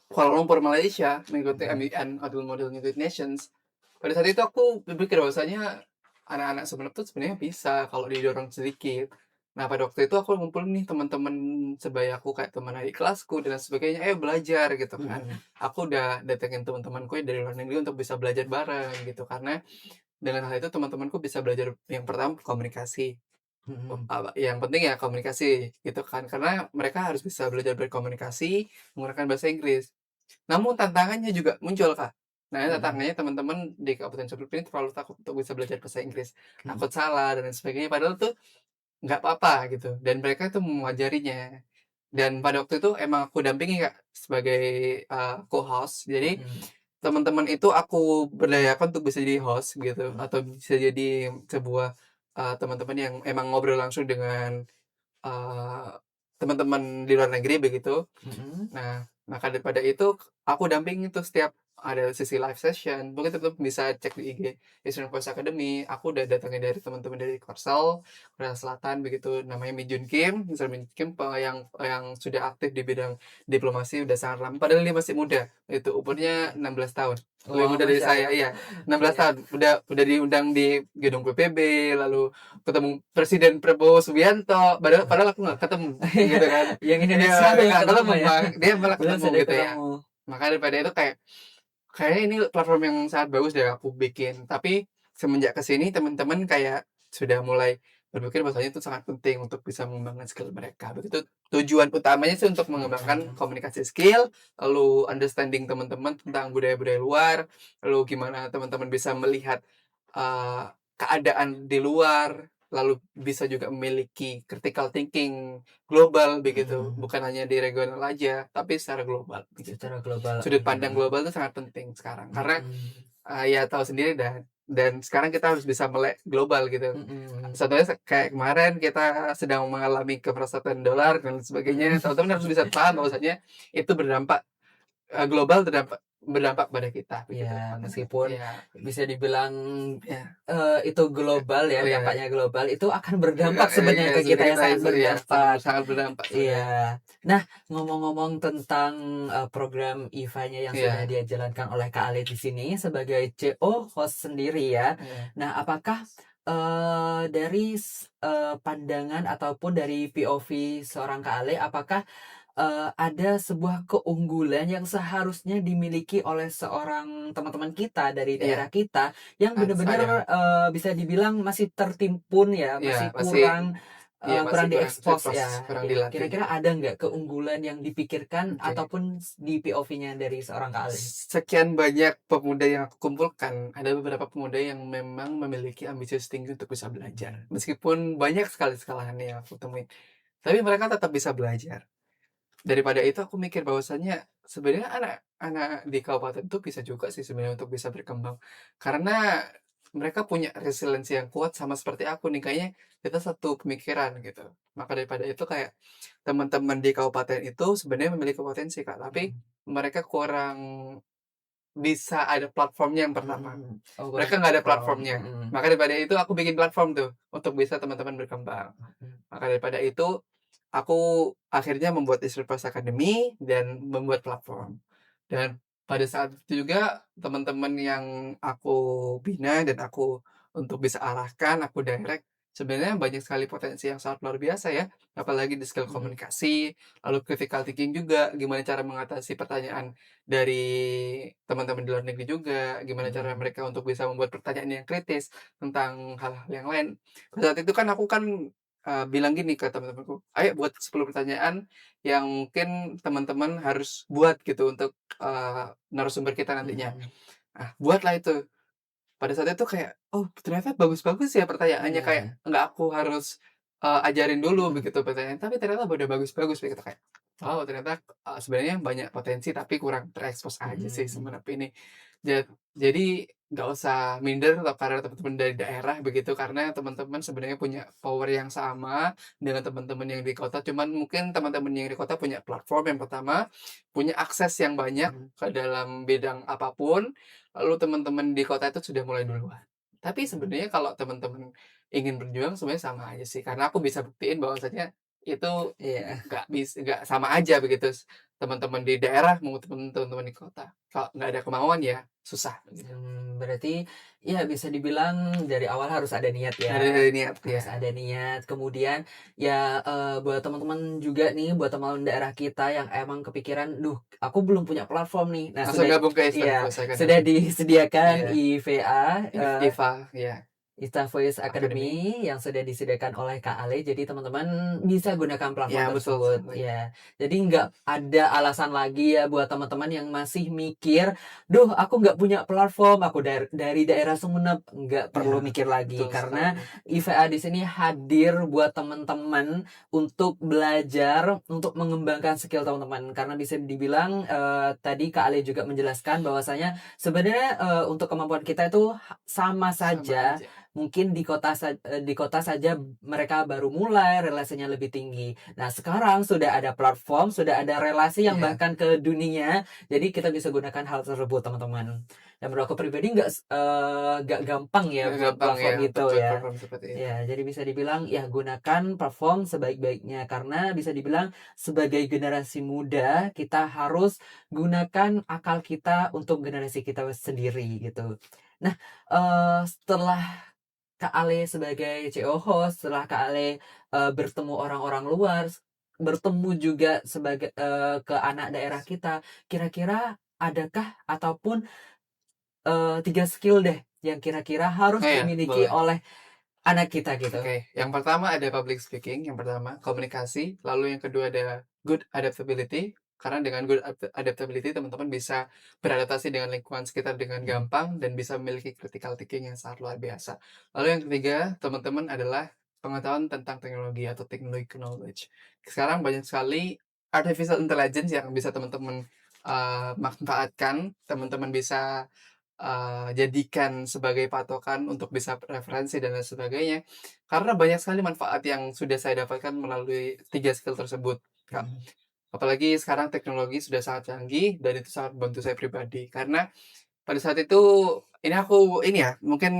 [SPEAKER 1] Kuala Lumpur, Malaysia, mengikuti
[SPEAKER 2] Mhm.
[SPEAKER 1] MUN Adult Model United Nations. Pada saat itu aku berpikir bahwasanya anak-anak Sumeneb tuh sebenarnya bisa kalau didorong sedikit. Nah, pada waktu itu aku ngumpulin nih teman-teman sebayaku kayak teman adik kelasku dan lain sebagainya, "Ayo belajar," gitu kan.
[SPEAKER 2] Mhm.
[SPEAKER 1] Aku udah datengin teman-temanku yang dari luar negeri untuk bisa belajar bareng gitu, karena dengan hal itu teman-temanku bisa belajar yang pertama komunikasi,
[SPEAKER 2] Mhm.
[SPEAKER 1] yang penting ya komunikasi gitu kan, karena mereka harus bisa belajar berkomunikasi menggunakan bahasa Inggris. Namun tantangannya juga muncul, Kak. Nah,
[SPEAKER 2] Mhm.
[SPEAKER 1] tantangannya teman-teman di Kabupaten Sumenep ini terlalu takut untuk bisa belajar bahasa Inggris,
[SPEAKER 2] Mhm.
[SPEAKER 1] takut salah dan lain sebagainya, padahal tuh nggak apa-apa gitu, dan mereka tuh mengajarinya. Dan pada waktu itu emang aku dampingi, Kak, sebagai, co-host. Jadi
[SPEAKER 2] Mhm.
[SPEAKER 1] teman-teman itu aku berdayakan untuk bisa jadi host gitu,
[SPEAKER 2] Mhm.
[SPEAKER 1] atau bisa jadi sebuah, teman-teman yang emang ngobrol langsung dengan, eee, teman-teman di luar negeri begitu.
[SPEAKER 2] Mhm.
[SPEAKER 1] Nah, maka daripada itu aku dampingin tuh setiap ada sesi live session, mungkin teman-teman bisa cek di IG Eastern Voice Academy. Aku udah datangin dari teman-teman dari Korsel, Korea Selatan begitu, namanya Mijun Kim, Mister Mijun Kim, yang sudah aktif di bidang diplomasi udah sangat lama, padahal dia masih muda, itu umurnya 16 tahun, lebih
[SPEAKER 2] Wah,
[SPEAKER 1] muda dari
[SPEAKER 2] Masya
[SPEAKER 1] saya,
[SPEAKER 2] Allah.
[SPEAKER 1] iya, 16
[SPEAKER 2] Iya.
[SPEAKER 1] tahun, udah diundang di gedung PBB, lalu ketemu Presiden Prabowo Subianto, padahal padahal aku nggak ketemu, gitu kan.
[SPEAKER 2] Yang
[SPEAKER 1] Iya,
[SPEAKER 2] Indonesia yang
[SPEAKER 1] nggak
[SPEAKER 2] ketemu
[SPEAKER 1] ketemu,
[SPEAKER 2] ya.
[SPEAKER 1] dia malah
[SPEAKER 2] Belum
[SPEAKER 1] ketemu
[SPEAKER 2] saja
[SPEAKER 1] gitu ya.
[SPEAKER 2] ketemu.
[SPEAKER 1] Maka daripada itu kayaknya ini platform yang sangat bagus deh aku bikin. Tapi semenjak ke sini teman-teman kayak sudah mulai berpikir bahwasanya itu sangat penting untuk bisa mengembangkan skill mereka. Begitu tujuan utamanya sih untuk mengembangkan
[SPEAKER 2] Mhm.
[SPEAKER 1] komunikasi skill, lalu understanding teman-teman tentang budaya-budaya luar, lalu gimana teman-teman bisa melihat keadaan di luar, lalu bisa juga memiliki critical thinking global begitu,
[SPEAKER 2] Mhm.
[SPEAKER 1] bukan hanya di regional aja, tapi secara global begitu.
[SPEAKER 2] Secara global,
[SPEAKER 1] Sudut pandang global itu sangat penting sekarang karena
[SPEAKER 2] mhm,
[SPEAKER 1] ya tahu sendiri dan sekarang kita harus bisa melek global gitu.
[SPEAKER 2] mhm,
[SPEAKER 1] Contohnya kayak kemarin kita sedang mengalami kemerosotan dolar dan sebagainya,
[SPEAKER 2] mhm.
[SPEAKER 1] teman-teman harus bisa paham bahwasanya itu berdampak global berdampak berdampak pada kita begitu.
[SPEAKER 2] Ya,
[SPEAKER 1] Makanya
[SPEAKER 2] meskipun
[SPEAKER 1] ya
[SPEAKER 2] bisa dibilang,
[SPEAKER 1] ya
[SPEAKER 2] itu global ya,
[SPEAKER 1] oh ya,
[SPEAKER 2] dampaknya global, itu akan berdampak sebenarnya
[SPEAKER 1] iya
[SPEAKER 2] ke kita
[SPEAKER 1] sebenarnya
[SPEAKER 2] ya,
[SPEAKER 1] kita
[SPEAKER 2] sangat
[SPEAKER 1] ya
[SPEAKER 2] berdampak.
[SPEAKER 1] sangat berdampak
[SPEAKER 2] Iya.
[SPEAKER 1] sebenarnya.
[SPEAKER 2] Nah, ngomong-ngomong tentang, program IVA-nya yang sudah
[SPEAKER 1] Iya
[SPEAKER 2] dia jalankan oleh Kak Ale di sini sebagai CO host sendiri ya.
[SPEAKER 1] iya
[SPEAKER 2] Nah, apakah, dari pandangan ataupun dari POV seorang Kak Ale, apakah ada sebuah keunggulan yang seharusnya dimiliki oleh seorang teman-teman kita dari
[SPEAKER 1] iya,
[SPEAKER 2] daerah kita yang benar-benar,
[SPEAKER 1] ada.
[SPEAKER 2] bisa dibilang masih tertimpun ya,
[SPEAKER 1] Iya
[SPEAKER 2] masih
[SPEAKER 1] masih
[SPEAKER 2] kurang,
[SPEAKER 1] iya masih
[SPEAKER 2] kurang
[SPEAKER 1] kurang
[SPEAKER 2] diekspos
[SPEAKER 1] ekspos,
[SPEAKER 2] ya.
[SPEAKER 1] kurang
[SPEAKER 2] Ya,
[SPEAKER 1] dilatih.
[SPEAKER 2] kira-kira ada nggak keunggulan yang dipikirkan
[SPEAKER 1] Oke.
[SPEAKER 2] ataupun di POV-nya dari seorang Kak Ale?
[SPEAKER 1] Sekian banyak pemuda yang aku kumpulkan, ada beberapa pemuda yang memang memiliki ambisius tinggi untuk bisa belajar. Meskipun banyak sekali kesalahan yang aku temuin, tapi mereka tetap bisa belajar. Daripada itu aku mikir bahwasannya sebenarnya anak-anak di kabupaten itu bisa juga sih sebenarnya untuk bisa berkembang. Karena mereka punya resiliensi yang kuat sama seperti aku nih, kayaknya kita satu pemikiran gitu. Maka daripada itu kayak teman-teman di kabupaten itu sebenarnya memiliki potensi Kak, tapi
[SPEAKER 2] Mhm,
[SPEAKER 1] mereka kurang bisa ada platformnya yang pertama.
[SPEAKER 2] mhm. Oh, kurang
[SPEAKER 1] Mereka nggak ada
[SPEAKER 2] platform,
[SPEAKER 1] platformnya.
[SPEAKER 2] mhm,
[SPEAKER 1] Maka daripada itu aku bikin platform tuh untuk bisa teman-teman berkembang.
[SPEAKER 2] mhm,
[SPEAKER 1] Maka daripada itu aku akhirnya membuat Istri Plus Academy dan membuat platform. Dan pada saat itu juga teman-teman yang aku bina dan aku untuk bisa arahkan, aku direct, sebenarnya banyak sekali potensi yang sangat luar biasa ya. Apalagi di skill
[SPEAKER 2] mhm,
[SPEAKER 1] komunikasi, lalu critical thinking juga, gimana cara mengatasi pertanyaan dari teman-teman di luar negeri juga, gimana cara
[SPEAKER 2] mhm,
[SPEAKER 1] mereka untuk bisa membuat pertanyaan yang kritis tentang hal-hal yang lain. Pada saat itu kan aku kan bilang gini ke teman-temanku, "Ayo buat 10 pertanyaan yang mungkin teman-teman harus buat gitu untuk, narasumber kita nantinya."
[SPEAKER 2] mhm.
[SPEAKER 1] Ah, buatlah itu. Pada saat itu kayak, "Oh ternyata bagus-bagus ya pertanyaannya," kayak
[SPEAKER 2] Iya,
[SPEAKER 1] nggak aku harus, ajarin dulu
[SPEAKER 2] mhm,
[SPEAKER 1] begitu pertanyaan, tapi ternyata udah bagus-bagus begitu kayak, "Oh ternyata, sebenarnya banyak potensi tapi kurang terekspos aja sih
[SPEAKER 2] mhm.
[SPEAKER 1] sama ini." Ja jadi nggak usah minder atau karena teman-teman dari daerah begitu, karena teman-teman sebenarnya punya power yang sama dengan teman-teman yang di kota, cuman mungkin teman-teman yang di kota punya platform yang pertama, punya akses yang banyak
[SPEAKER 2] Mhm,
[SPEAKER 1] ke dalam bidang apapun, lalu teman-teman di kota itu sudah mulai duluan. Tapi
[SPEAKER 2] mhm.
[SPEAKER 1] sebenarnya kalau teman-teman ingin berjuang sebenarnya sama aja sih, karena aku bisa buktiin bahwasanya itu
[SPEAKER 2] Iya,
[SPEAKER 1] nggak sama aja begitu, teman-teman di daerah mau teman-teman di kota. Kalau nggak ada kemauan ya susah begitu.
[SPEAKER 2] berarti ya bisa dibilang dari awal harus ada niat ya,
[SPEAKER 1] Dari niat ya.
[SPEAKER 2] harus ada niat. Kemudian ya, buat teman-teman juga nih, buat teman daerah kita yang emang kepikiran, "Duh, aku belum punya platform nih." Nah,
[SPEAKER 1] Langsung
[SPEAKER 2] sudah
[SPEAKER 1] gabung ke
[SPEAKER 2] iya,
[SPEAKER 1] Istana
[SPEAKER 2] sudah
[SPEAKER 1] Academy.
[SPEAKER 2] disediakan
[SPEAKER 1] Iya,
[SPEAKER 2] IVA,
[SPEAKER 1] IVA, iya,
[SPEAKER 2] Ista Voice
[SPEAKER 1] Academy.
[SPEAKER 2] Academy yang sudah disediakan oleh Kak Ale, jadi teman-teman bisa gunakan
[SPEAKER 1] Ya
[SPEAKER 2] platform
[SPEAKER 1] betul
[SPEAKER 2] tersebut,
[SPEAKER 1] sekali.
[SPEAKER 2] ya. Jadi nggak ada alasan lagi ya buat teman-teman yang masih mikir, "Duh, aku nggak punya platform, aku dari daerah Sumeneb." Nggak
[SPEAKER 1] Iya,
[SPEAKER 2] perlu mikir lagi,
[SPEAKER 1] betul sekali.
[SPEAKER 2] karena IVA di sini hadir buat teman-teman untuk belajar, untuk mengembangkan skill teman-teman. Karena bisa dibilang, tadi Kak Ale juga menjelaskan bahwasanya sebenarnya, untuk kemampuan kita itu sama
[SPEAKER 1] Sama
[SPEAKER 2] saja.
[SPEAKER 1] aja.
[SPEAKER 2] Mungkin di kota saja mereka baru mulai, relasinya lebih tinggi. Nah, sekarang sudah ada platform, sudah ada relasi yang
[SPEAKER 1] Iya,
[SPEAKER 2] bahkan ke dunia, jadi kita bisa gunakan hal tersebut, teman-teman. Dan menurut aku pribadi nggak gampang ya
[SPEAKER 1] nggak
[SPEAKER 2] buat
[SPEAKER 1] gampang ya
[SPEAKER 2] platform
[SPEAKER 1] untuk
[SPEAKER 2] itu
[SPEAKER 1] buat
[SPEAKER 2] ya.
[SPEAKER 1] program seperti itu.
[SPEAKER 2] Ya, jadi bisa dibilang ya gunakan platform sebaik-baiknya, karena bisa dibilang sebagai generasi muda, kita harus gunakan akal kita untuk generasi kita sendiri gitu. Nah, setelah Kak Ale sebagai CEO host, setelah Kak Ale, bertemu orang-orang luar, bertemu juga sebagai ke anak daerah kita, kira-kira adakah ataupun 3 skill deh yang kira-kira harus
[SPEAKER 1] Oh ya,
[SPEAKER 2] dimiliki
[SPEAKER 1] boleh.
[SPEAKER 2] oleh anak kita gitu?
[SPEAKER 1] Oke, yang pertama ada public speaking, yang pertama komunikasi, lalu yang kedua ada good adaptability. Karena dengan good adaptability teman-teman bisa beradaptasi dengan lingkungan sekitar dengan gampang dan bisa memiliki critical thinking yang sangat luar biasa. Lalu yang ketiga, teman-teman adalah pengetahuan tentang teknologi atau technology knowledge. Sekarang banyak sekali artificial intelligence yang bisa teman-teman manfaatkan, teman-teman bisa jadikan sebagai patokan untuk bisa referensi dan lain sebagainya. Karena banyak sekali manfaat yang sudah saya dapatkan melalui 3 skill tersebut, Kak.
[SPEAKER 2] Mhm.
[SPEAKER 1] Apalagi sekarang teknologi sudah sangat canggih dan itu sangat membantu saya pribadi. Karena pada saat itu ini ya, mungkin,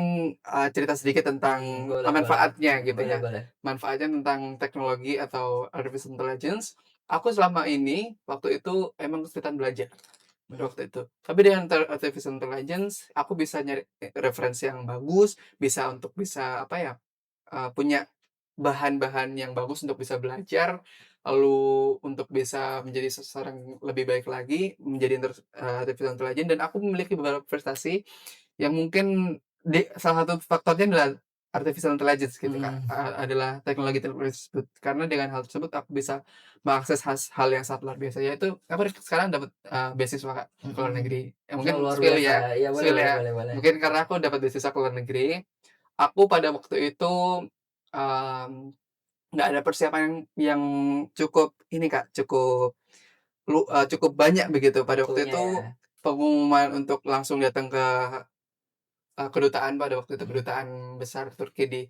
[SPEAKER 1] cerita sedikit tentang,
[SPEAKER 2] Boleh boleh.
[SPEAKER 1] manfaatnya gitu
[SPEAKER 2] Boleh
[SPEAKER 1] ya.
[SPEAKER 2] boleh.
[SPEAKER 1] Manfaatnya tentang teknologi atau artificial intelligence, aku selama ini waktu itu emang kesulitan belajar. Pada
[SPEAKER 2] Mhm.
[SPEAKER 1] waktu itu. Tapi dengan artificial intelligence, aku bisa nyari referensi yang bagus, bisa untuk bisa apa ya, punya bahan-bahan yang bagus untuk bisa belajar, lalu untuk bisa menjadi seseorang lebih baik lagi, menjadi artificial intelligence dan aku memiliki beberapa prestasi yang mungkin salah satu faktornya adalah artificial intelligence gitu, Kak,
[SPEAKER 2] Mhm.
[SPEAKER 1] adalah teknologi tersebut. Karena dengan hal tersebut aku bisa mengakses hal yang sangat luar biasa, yaitu aku sekarang dapat, beasiswa, Kak, ke luar
[SPEAKER 2] Mhm.
[SPEAKER 1] negeri. Ya
[SPEAKER 2] Oh,
[SPEAKER 1] mungkin
[SPEAKER 2] luar
[SPEAKER 1] sepele
[SPEAKER 2] biasa.
[SPEAKER 1] ya,
[SPEAKER 2] Iya, boleh
[SPEAKER 1] sepele
[SPEAKER 2] boleh
[SPEAKER 1] ya.
[SPEAKER 2] boleh boleh.
[SPEAKER 1] Mungkin karena aku dapat beasiswa ke luar negeri, aku pada waktu itu, mmm, nggak ada persiapan yang cukup ini, Kak, cukup banyak begitu. Pada waktu
[SPEAKER 2] Waktunya
[SPEAKER 1] itu
[SPEAKER 2] ya.
[SPEAKER 1] pengumuman untuk langsung datang ke kedutaan pada waktu itu,
[SPEAKER 2] Mhm.
[SPEAKER 1] kedutaan besar Turki di,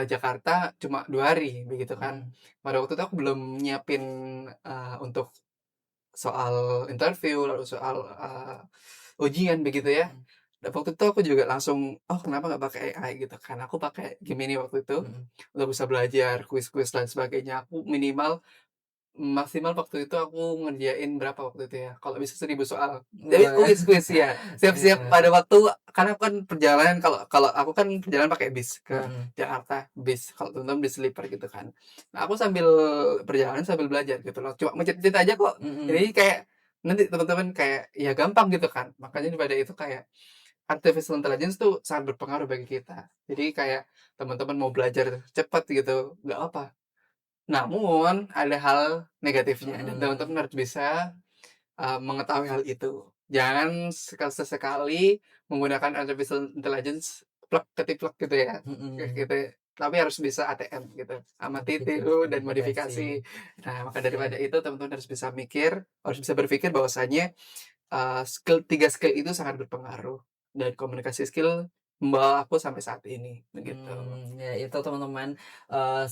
[SPEAKER 1] Jakarta cuma 2 hari begitu kan.
[SPEAKER 2] Mhm.
[SPEAKER 1] Pada waktu itu aku belum nyiapin, untuk soal interview, lalu soal, ujian begitu ya.
[SPEAKER 2] Mhm.
[SPEAKER 1] Dan waktu itu aku juga langsung, "Oh kenapa nggak pakai AI?" Gitu kan. Aku pakai Gemini waktu itu
[SPEAKER 2] Mhm.
[SPEAKER 1] untuk bisa belajar kuis-kuis dan sebagainya. Aku maksimal waktu itu aku ngerjain berapa waktu itu ya, kalau bisa 1000 soal. Jadi
[SPEAKER 2] Wah.
[SPEAKER 1] kuis-kuis ya, siap-siap
[SPEAKER 2] Heeh.
[SPEAKER 1] pada waktu karena aku kan perjalanan kalau kalau aku kan perjalanan pakai bis ke
[SPEAKER 2] Mhm.
[SPEAKER 1] Jakarta, bis, kalau teman-teman bis sleeper gitu kan. Nah, aku sambil perjalanan sambil belajar gitu loh, cuma mencet-mencet aja kok.
[SPEAKER 2] Mhm.
[SPEAKER 1] Jadi kayak nanti teman-teman kayak ya gampang gitu kan. Makanya daripada itu kayak artificial intelligence tuh sangat berpengaruh bagi kita. Jadi kayak teman-teman mau belajar cepat gitu, nggak apa, namun ada hal negatifnya dan
[SPEAKER 2] Mhm.
[SPEAKER 1] teman-teman harus bisa, mengetahui hal itu. Jangan sesekali menggunakan artificial intelligence plek ketiplek gitu ya, kayak
[SPEAKER 2] Mhm.
[SPEAKER 1] gitu. Tapi harus bisa ATM gitu, amati,
[SPEAKER 2] Gitu,
[SPEAKER 1] tiru, dan
[SPEAKER 2] modifikasi.
[SPEAKER 1] modifikasi. Nah, maka
[SPEAKER 2] Oke.
[SPEAKER 1] daripada itu teman-teman harus bisa berpikir bahwasanya, 3 skill itu sangat berpengaruh dan komunikasi skill membawa aku sampai saat ini, begitu.
[SPEAKER 2] Ya itu teman-teman,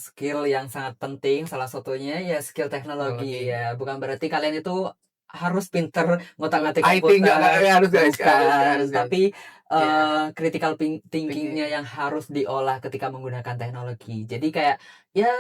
[SPEAKER 2] skill yang sangat penting salah satunya ya skill teknologi
[SPEAKER 1] Teknologi.
[SPEAKER 2] ya. Bukan berarti kalian itu harus pinter ngotak-ngatik
[SPEAKER 1] IT nggak,
[SPEAKER 2] komputer,
[SPEAKER 1] harus guys, harus
[SPEAKER 2] bukan.
[SPEAKER 1] guys.
[SPEAKER 2] Tapi,
[SPEAKER 1] Iya,
[SPEAKER 2] critical thinking-nya
[SPEAKER 1] thinking.
[SPEAKER 2] yang harus diolah ketika menggunakan teknologi. Jadi kayak ya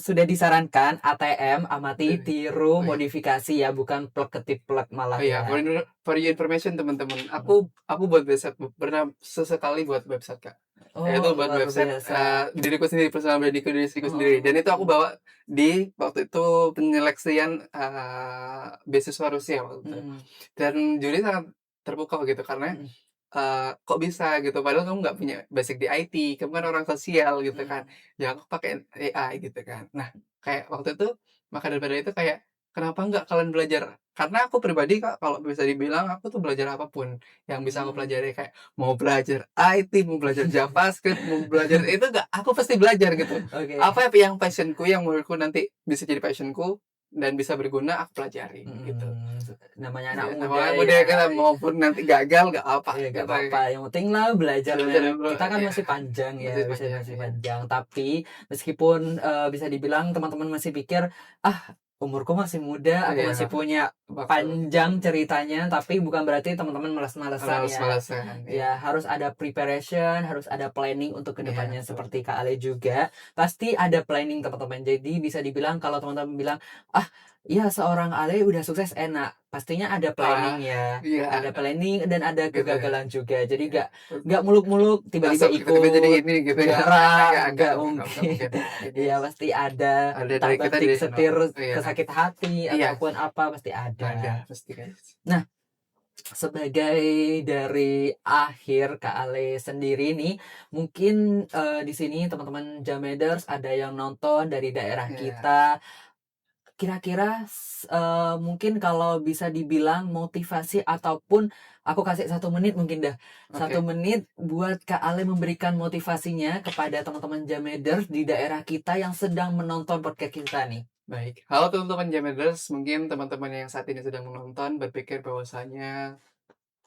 [SPEAKER 2] sudah disarankan ATM, amati, tiru,
[SPEAKER 1] Oh iya,
[SPEAKER 2] modifikasi ya, bukan plek ketiplek malah
[SPEAKER 1] oh iya,
[SPEAKER 2] ya.
[SPEAKER 1] for your information teman-teman,
[SPEAKER 2] Mhm.
[SPEAKER 1] aku buat website, pernah sesekali buat website, Kak. Yaitu
[SPEAKER 2] Oh,
[SPEAKER 1] buat
[SPEAKER 2] luar
[SPEAKER 1] website,
[SPEAKER 2] biasa.
[SPEAKER 1] diriku sendiri, personal branding-ku diriku sendiri, dan itu aku
[SPEAKER 2] Oh.
[SPEAKER 1] bawa di waktu itu penyeleksian, beasiswa Rusia waktu itu.
[SPEAKER 2] Mhm.
[SPEAKER 1] Dan juri sangat terpukau gitu karena,
[SPEAKER 2] Mhm.
[SPEAKER 1] kok bisa gitu, padahal kamu nggak punya basic di IT, kamu kan orang sosial gitu kan.
[SPEAKER 2] Mhm.
[SPEAKER 1] Ya aku pakai AI gitu kan. Nah, kayak waktu itu, maka daripada itu kayak, kenapa nggak kalian belajar, karena aku pribadi, Kak, kalau bisa dibilang aku tuh belajar apapun yang bisa aku
[SPEAKER 2] Mhm.
[SPEAKER 1] pelajari, kayak mau belajar IT, mau belajar JavaScript, mau belajar itu nggak, aku pasti belajar gitu.
[SPEAKER 2] Oke.
[SPEAKER 1] Apa yang passion-ku yang menurutku nanti bisa jadi passion-ku dan bisa berguna, aku pelajari gitu.
[SPEAKER 2] Mhm. Namanya anak
[SPEAKER 1] Ya
[SPEAKER 2] muda
[SPEAKER 1] namanya
[SPEAKER 2] ya.
[SPEAKER 1] udah kan maupun nanti gagal nggak apa
[SPEAKER 2] Ya
[SPEAKER 1] gitu,
[SPEAKER 2] gak apa-apa, yang penting lah
[SPEAKER 1] belajar
[SPEAKER 2] belajarnya.
[SPEAKER 1] dulu
[SPEAKER 2] Kita kan
[SPEAKER 1] ya,
[SPEAKER 2] masih panjang
[SPEAKER 1] masih
[SPEAKER 2] ya, bisa
[SPEAKER 1] panjang
[SPEAKER 2] masih
[SPEAKER 1] ya,
[SPEAKER 2] panjang. Tapi meskipun bisa dibilang teman-teman masih pikir, ah umurku masih muda, aku masih
[SPEAKER 1] iya,
[SPEAKER 2] punya
[SPEAKER 1] waktu
[SPEAKER 2] panjang ceritanya, tapi bukan berarti teman-teman malas-malesan ya.
[SPEAKER 1] males-malesan, iya,
[SPEAKER 2] Ya harus ada preparation, harus ada planning untuk
[SPEAKER 1] iya
[SPEAKER 2] kedepannya
[SPEAKER 1] betul,
[SPEAKER 2] seperti Kak Ale juga. Pasti ada planning teman-teman. Jadi bisa dibilang kalau teman-teman bilang, ah Iya, seorang Ale udah sukses enak. Pastinya ada
[SPEAKER 1] Ah,
[SPEAKER 2] planning ya,
[SPEAKER 1] iya,
[SPEAKER 2] ada planning dan ada
[SPEAKER 1] gitu ya.
[SPEAKER 2] kegagalan juga. Jadi
[SPEAKER 1] Iya.
[SPEAKER 2] nggak muluk-muluk tiba-tiba
[SPEAKER 1] Langsung tiba-tiba jadi
[SPEAKER 2] ikut
[SPEAKER 1] ini gitu ya.
[SPEAKER 2] juara,
[SPEAKER 1] Enggak,
[SPEAKER 2] nggak
[SPEAKER 1] enggak
[SPEAKER 2] mungkin.
[SPEAKER 1] mungkin, nggak mungkin,
[SPEAKER 2] Iya
[SPEAKER 1] guys.
[SPEAKER 2] pasti ada
[SPEAKER 1] Ada
[SPEAKER 2] entah
[SPEAKER 1] dari kita
[SPEAKER 2] banting
[SPEAKER 1] dari sana.
[SPEAKER 2] setir
[SPEAKER 1] Iya,
[SPEAKER 2] kesakit hati
[SPEAKER 1] iya,
[SPEAKER 2] ataupun apa pasti
[SPEAKER 1] ada
[SPEAKER 2] ada.
[SPEAKER 1] pasti, guys.
[SPEAKER 2] Nah, sebagai dari akhir Kak Ale sendiri nih, mungkin di sini teman-teman Jameders ada yang nonton dari daerah
[SPEAKER 1] Iya,
[SPEAKER 2] kita. Kira-kira mungkin kalau bisa dibilang motivasi ataupun aku kasih 1 menit mungkin dah. satu
[SPEAKER 1] oke.
[SPEAKER 2] menit buat Kak Ale memberikan motivasinya kepada teman-teman Jameders di daerah kita yang sedang menonton podcast kita nih.
[SPEAKER 1] Baik. Halo teman-teman Jameders, mungkin teman-teman yang saat ini sedang menonton berpikir bahwasanya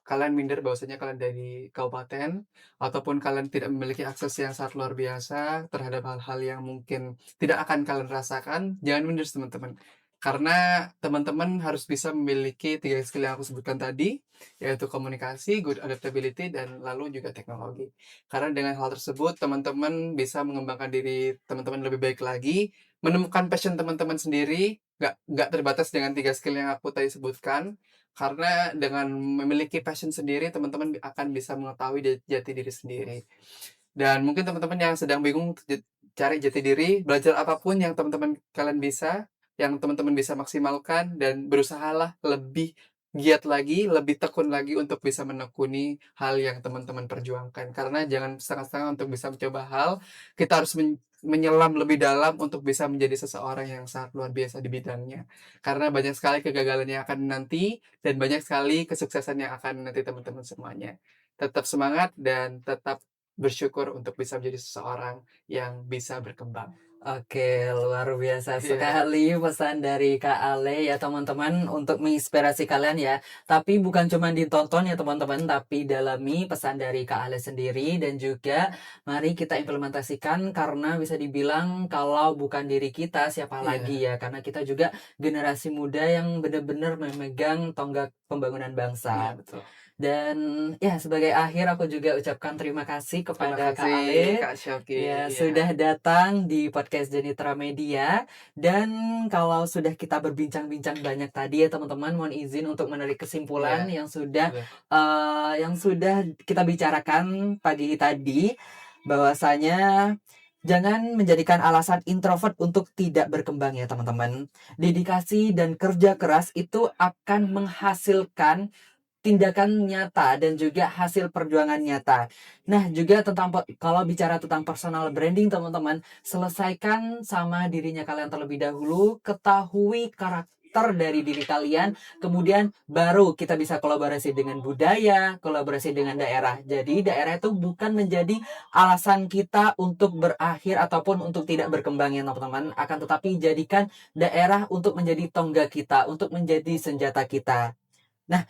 [SPEAKER 1] kalian minder bahwasanya kalian dari kabupaten ataupun kalian tidak memiliki akses yang sangat luar biasa terhadap hal-hal yang mungkin tidak akan kalian rasakan, jangan minder teman-teman. Karena teman-teman harus bisa memiliki 3 skill yang aku sebutkan tadi, yaitu komunikasi, good adaptability, dan lalu juga teknologi. Karena dengan hal tersebut, teman-teman bisa mengembangkan diri teman-teman lebih baik lagi, menemukan passion teman-teman sendiri, nggak terbatas dengan 3 skill yang aku tadi sebutkan, karena dengan memiliki passion sendiri, teman-teman akan bisa mengetahui jati diri sendiri. Dan mungkin teman-teman yang sedang bingung cari jati diri, belajar apapun yang teman-teman kalian bisa, yang teman-teman bisa maksimalkan dan berusahalah lebih giat lagi, lebih tekun lagi untuk bisa menekuni hal yang teman-teman perjuangkan. Karena jangan setengah-setengah untuk bisa mencoba hal, kita harus menyelam lebih dalam untuk bisa menjadi seseorang yang sangat luar biasa di bidangnya. Karena banyak sekali kegagalan yang akan nanti dan banyak sekali kesuksesan yang akan nanti teman-teman semuanya. Tetap semangat dan tetap bersyukur untuk bisa menjadi seseorang yang bisa berkembang.
[SPEAKER 2] Oke, luar biasa
[SPEAKER 1] Iya,
[SPEAKER 2] sekali pesan dari Kak Ale ya teman-teman untuk menginspirasi kalian ya. Tapi bukan cuma ditonton ya teman-teman, tapi dalami pesan dari Kak Ale sendiri dan juga mari kita implementasikan karena bisa dibilang kalau bukan diri kita siapa lagi
[SPEAKER 1] iya,
[SPEAKER 2] ya. Karena kita juga generasi muda yang benar-benar memegang tonggak pembangunan
[SPEAKER 1] iya
[SPEAKER 2] bangsa.
[SPEAKER 1] betul.
[SPEAKER 2] Dan ya sebagai akhir aku juga ucapkan terima kasih
[SPEAKER 1] Terima
[SPEAKER 2] kepada Kak
[SPEAKER 1] kasih
[SPEAKER 2] Ale
[SPEAKER 1] Kak Syoki.
[SPEAKER 2] ya
[SPEAKER 1] Iya,
[SPEAKER 2] sudah datang di podcast Jenitra Media. Dan kalau sudah kita berbincang-bincang banyak tadi ya teman-teman, mohon izin untuk menarik kesimpulan
[SPEAKER 1] iya, betul.
[SPEAKER 2] yang sudah kita bicarakan pagi tadi bahwasanya jangan menjadikan alasan introvert untuk tidak berkembang ya teman-teman. Dedikasi dan kerja keras itu akan menghasilkan tindakan nyata dan juga hasil perjuangan nyata. Nah, juga tentang kalau bicara tentang personal branding, teman-teman, selesaikan sama dirinya kalian terlebih dahulu, ketahui karakter dari diri kalian, kemudian baru kita bisa kolaborasi dengan budaya, kolaborasi dengan daerah. Jadi, daerah itu bukan menjadi alasan kita untuk berakhir ataupun untuk tidak berkembang ya, teman-teman, akan tetapi jadikan daerah untuk menjadi tonggak kita, untuk menjadi senjata kita. Nah,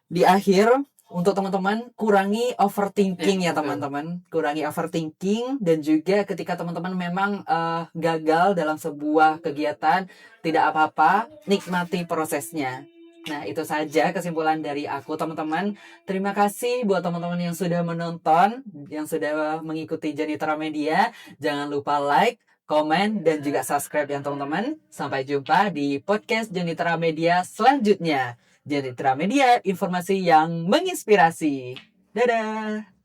[SPEAKER 2] di akhir untuk teman-teman kurangi
[SPEAKER 1] Iya,
[SPEAKER 2] overthinking ya
[SPEAKER 1] betul.
[SPEAKER 2] teman-teman, kurangi overthinking dan juga ketika teman-teman memang gagal dalam sebuah kegiatan tidak apa-apa, nikmati prosesnya. Nah, itu saja kesimpulan dari aku teman-teman. Terima kasih buat teman-teman yang sudah menonton, yang sudah mengikuti Janitra Media. Jangan lupa like, komen, dan juga subscribe ya teman-teman. Sampai jumpa di podcast Janitra Media selanjutnya. Jadi Media, informasi yang menginspirasi. Dadah!